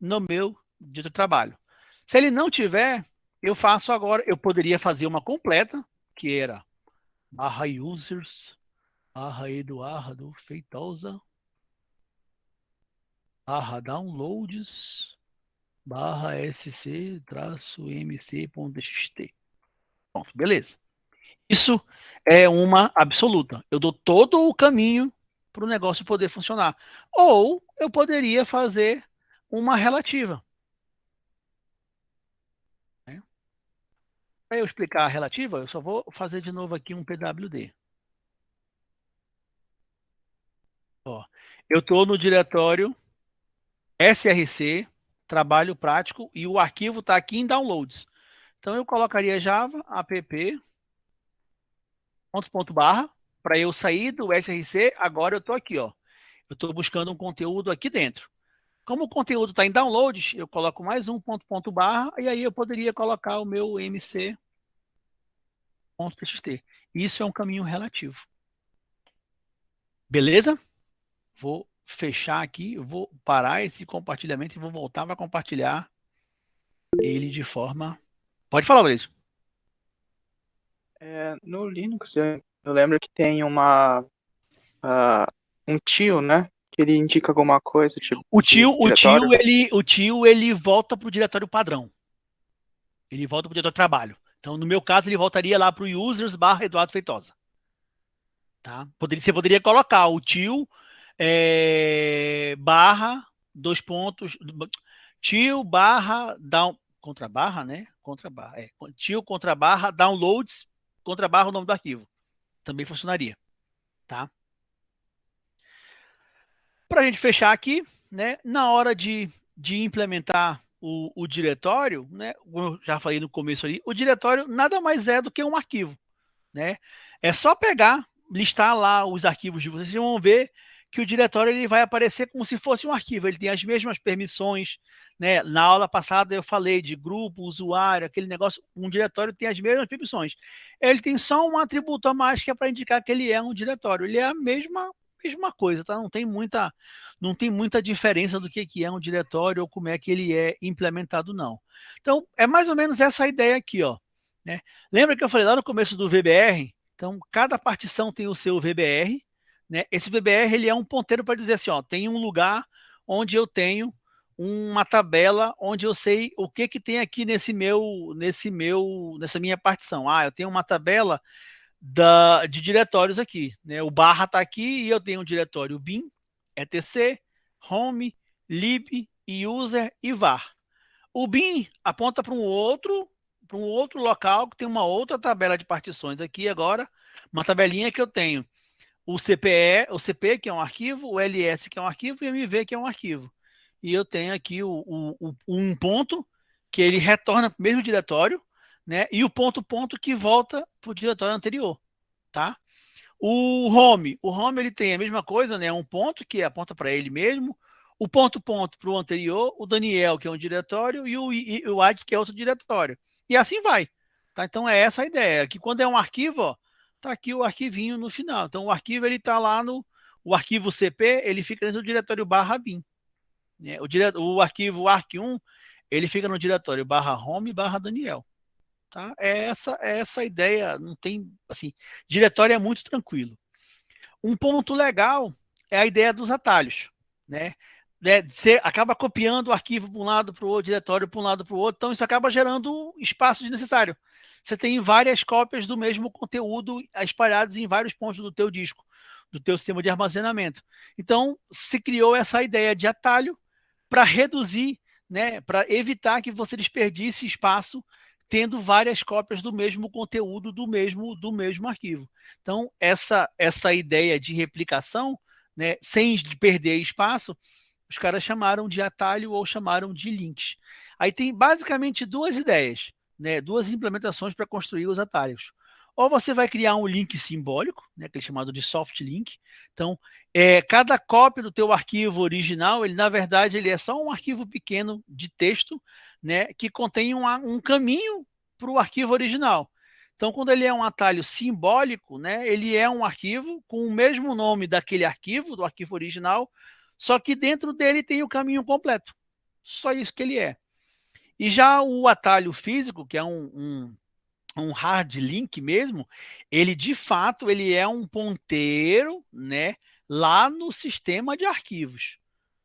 no meu dia de trabalho. Se ele não tiver, eu faço agora, eu poderia fazer uma completa, que era barra users, barra Eduardo Feitosa, barra downloads, barra sc-mc.txt. Bom, beleza. Isso é uma absoluta. Eu dou todo o caminho para o negócio poder funcionar. Ou eu poderia fazer uma relativa. Né? Para eu explicar a relativa, eu só vou fazer de novo aqui um PWD. Ó, eu estou no diretório SRC, trabalho prático, e o arquivo está aqui em downloads. Então eu colocaria Java, app, barra, para eu sair do SRC, agora eu estou aqui, ó. Eu estou buscando um conteúdo aqui dentro. Como o conteúdo está em downloads, eu coloco mais um barra, e aí eu poderia colocar o meu mc.txt. Isso é um caminho relativo. Beleza? Vou fechar aqui, vou parar esse compartilhamento e vou voltar para compartilhar ele de forma... Pode falar, Luiz. No Linux, eu lembro que tem um tio, né? Que ele indica alguma coisa, tipo, O de tio, diretório. ele volta para o diretório padrão. Ele volta para o diretório de trabalho. Então, no meu caso, ele voltaria lá para o users/Eduardo Feitosa. Tá? Você poderia colocar o tio barra, dois pontos, tio barra, down, contra barra, né? Contra barra, tio contra barra, downloads, contra barra o nome do arquivo. Também funcionaria, tá? Para a gente fechar aqui, né? Na hora de implementar o diretório, né? Como eu já falei no começo ali, o diretório nada mais é do que um arquivo, né? É só pegar, listar lá os arquivos de vocês, vocês vão ver que o diretório ele vai aparecer como se fosse um arquivo, ele tem as mesmas permissões, né? Na aula passada eu falei de grupo, usuário, aquele negócio, um diretório tem as mesmas permissões. Ele tem só um atributo a mais que é para indicar que ele é um diretório, ele é a mesma coisa, tá? Não tem muita diferença do que é um diretório ou como é que ele é implementado, não. Então, é mais ou menos essa ideia aqui, ó, né? Lembra que eu falei lá no começo do VBR? Então, cada partição tem o seu VBR, né? Esse VBR ele é um ponteiro para dizer assim, ó, tem um lugar onde eu tenho uma tabela onde eu sei o que tem aqui nessa minha partição. Ah, eu tenho uma tabela de diretórios aqui, né? O barra está aqui e eu tenho um diretório bin, etc, home, lib, user e var. O bin aponta para um outro local que tem uma outra tabela de partições aqui agora, uma tabelinha que eu tenho o CP que é um arquivo, o LS que é um arquivo e o MV que é um arquivo. E eu tenho aqui um ponto que ele retorna para o mesmo diretório, né? E o ponto que volta para o diretório anterior, tá? O home ele tem a mesma coisa, né? Um ponto que aponta para ele mesmo, o ponto para o anterior, o Daniel, que é um diretório, e o AD, que é outro diretório. E assim vai. Tá? Então é essa a ideia, que quando é um arquivo, ó, tá aqui o arquivinho no final. Então o arquivo ele tá lá o arquivo CP, ele fica dentro do diretório /bin. Né? O arquivo arq1, ele fica no diretório /home/Daniel. Tá? É essa a ideia, não tem, assim, diretório é muito tranquilo. Um ponto legal é a ideia dos atalhos, né? Você acaba copiando o arquivo para um lado para o outro, diretório para um lado para o outro, então isso acaba gerando espaço desnecessário. Você tem várias cópias do mesmo conteúdo espalhadas em vários pontos do teu disco, do teu sistema de armazenamento. Então, se criou essa ideia de atalho para reduzir, né, para evitar que você desperdice espaço tendo várias cópias do mesmo conteúdo do mesmo arquivo. Então, essa ideia de replicação, né, sem perder espaço, os caras chamaram de atalho ou chamaram de links. Aí tem basicamente duas ideias, né, duas implementações para construir os atalhos. Ou você vai criar um link simbólico, né, que é chamado de soft link. Então, cada cópia do teu arquivo original, ele na verdade ele é só um arquivo pequeno de texto, né, que contém um caminho para o arquivo original. Então, quando ele é um atalho simbólico, né, ele é um arquivo com o mesmo nome daquele arquivo, do arquivo original, só que dentro dele tem o caminho completo. Só isso que ele é. E já o atalho físico, que é um hard link mesmo, ele de fato ele é um ponteiro, né, lá no sistema de arquivos.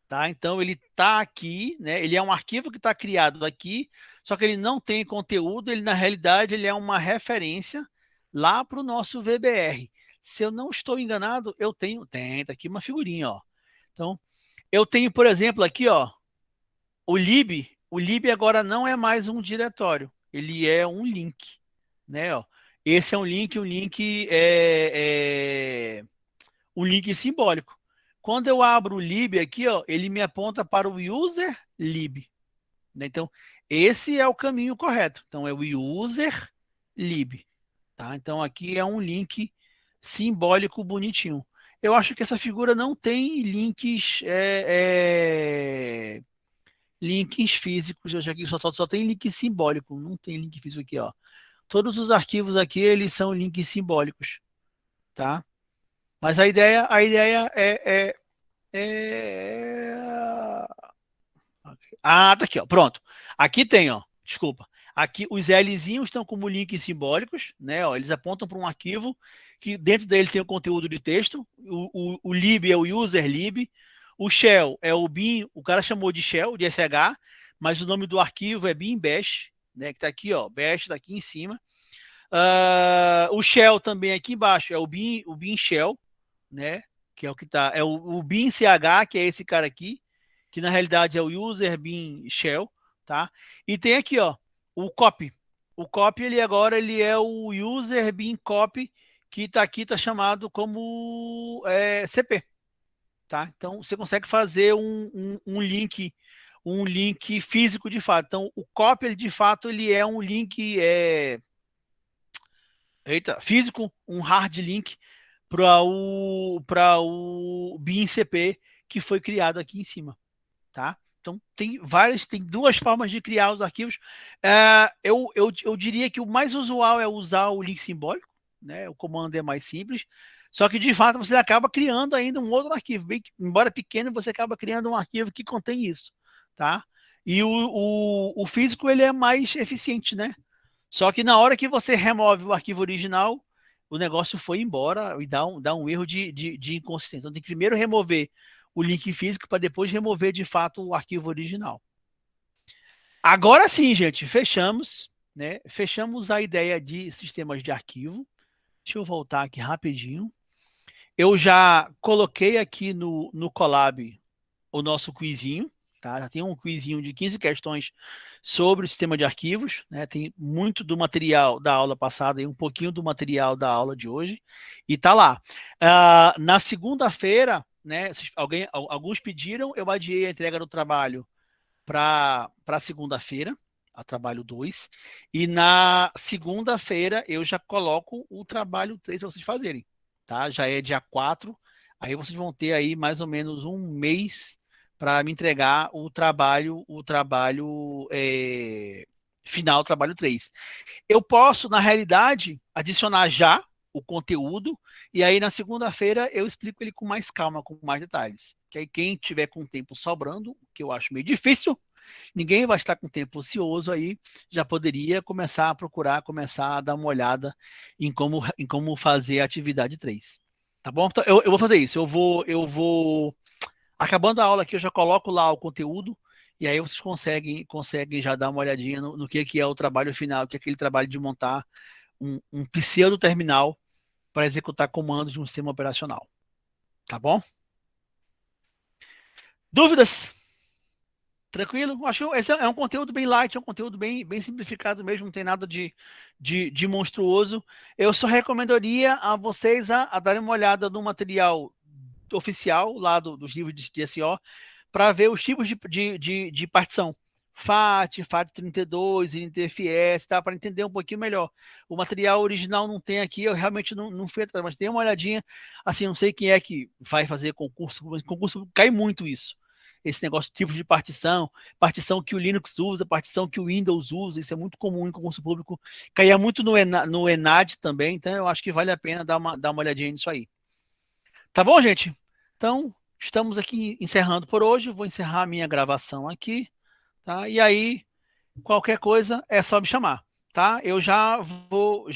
Tá? Então ele está aqui, né? Ele é um arquivo que está criado aqui, só que ele não tem conteúdo, ele na realidade ele é uma referência lá para o nosso VBR. Se eu não estou enganado, eu tenho, tá aqui uma figurinha, ó. Então, eu tenho, por exemplo, aqui, ó, o lib agora não é mais um diretório, ele é um link, né? Ó. Esse é um link simbólico. Quando eu abro o lib aqui, ó, ele me aponta para o user lib. Né? Então, esse é o caminho correto. Então, é o user lib. Tá? Então, aqui é um link simbólico bonitinho. Eu acho que essa figura não tem links links físicos. Eu acho que só tem link simbólico. Não tem link físico aqui, ó. Todos os arquivos aqui, eles são links simbólicos. Tá? Mas a ideia Ah, tá aqui, ó. Pronto. Aqui tem, ó. Desculpa. Aqui os Lzinhos estão como links simbólicos, né? Ó, eles apontam para um arquivo que dentro dele tem o conteúdo de texto. O lib é o user lib. O shell é o bin, o cara chamou de shell, de sh, mas o nome do arquivo é bin bash, né? Que está aqui, ó, bash está aqui em cima. O shell também aqui embaixo é o bin shell, né? Que é o que tá, é o bin ch, que é esse cara aqui, que na realidade é o user bin shell, tá? E tem aqui, ó, o copy. O copy ele agora ele é o user bin copy, que tá aqui, tá chamado como CP, tá? Então você consegue fazer um link físico de fato. Então o copy ele, de fato ele é um link físico, um hard link para o bin CP que foi criado aqui em cima, tá? Então tem duas formas de criar os arquivos. Eu diria que o mais usual é usar o link simbólico, né? O comando é mais simples, só que de fato você acaba criando ainda um outro arquivo, embora pequeno, você acaba criando um arquivo que contém isso, tá? E o físico ele é mais eficiente, né? Só que na hora que você remove o arquivo original, o negócio foi embora e dá um erro de inconsistência. Então tem que primeiro remover o link físico para depois remover de fato o arquivo original. Agora sim, gente, fechamos, né? Fechamos a ideia de sistemas de arquivo. Deixa eu voltar aqui rapidinho. Eu já coloquei aqui no Colab o nosso quizinho, tá? Já tem um quizinho de 15 questões sobre o sistema de arquivos, né? Tem muito do material da aula passada e um pouquinho do material da aula de hoje, e tá lá. Na segunda-feira, né? Alguns pediram, eu adiei a entrega do trabalho para segunda-feira, a trabalho 2, e na segunda-feira eu já coloco o trabalho 3 para vocês fazerem, tá? Já é dia 4, aí vocês vão ter aí mais ou menos um mês para me entregar o trabalho final, o trabalho 3. Eu posso, na realidade, adicionar já o conteúdo, e aí na segunda-feira eu explico ele com mais calma, com mais detalhes. Que aí quem tiver com tempo sobrando, que eu acho meio difícil, ninguém vai estar com tempo ocioso aí, já poderia começar a procurar, começar a dar uma olhada em como fazer a atividade 3. Tá bom? Então, eu vou fazer isso, eu vou acabando a aula aqui, eu já coloco lá o conteúdo, e aí vocês conseguem já dar uma olhadinha no que é o trabalho final, que é aquele trabalho de montar um pseudo-terminal para executar comandos de um sistema operacional. Tá bom? Dúvidas? Tranquilo? Acho que esse é um conteúdo bem light, é um conteúdo bem simplificado mesmo, não tem nada de monstruoso. Eu só recomendaria a vocês a darem uma olhada no material oficial lá dos livros de SO para ver os tipos de partição. FAT, FAT32, NTFS, tá? Para entender um pouquinho melhor. O material original não tem aqui, eu realmente não fui atrás, mas tem uma olhadinha. Assim, não sei quem é que vai fazer concurso, mas concurso cai muito isso. Esse negócio de tipos de partição que o Linux usa, partição que o Windows usa, isso é muito comum em concurso público. Caía muito no ENAD também, então eu acho que vale a pena dar uma olhadinha nisso aí. Tá bom, gente? Então, estamos aqui encerrando por hoje. Vou encerrar a minha gravação aqui, tá? E aí, qualquer coisa é só me chamar, tá? Eu já vou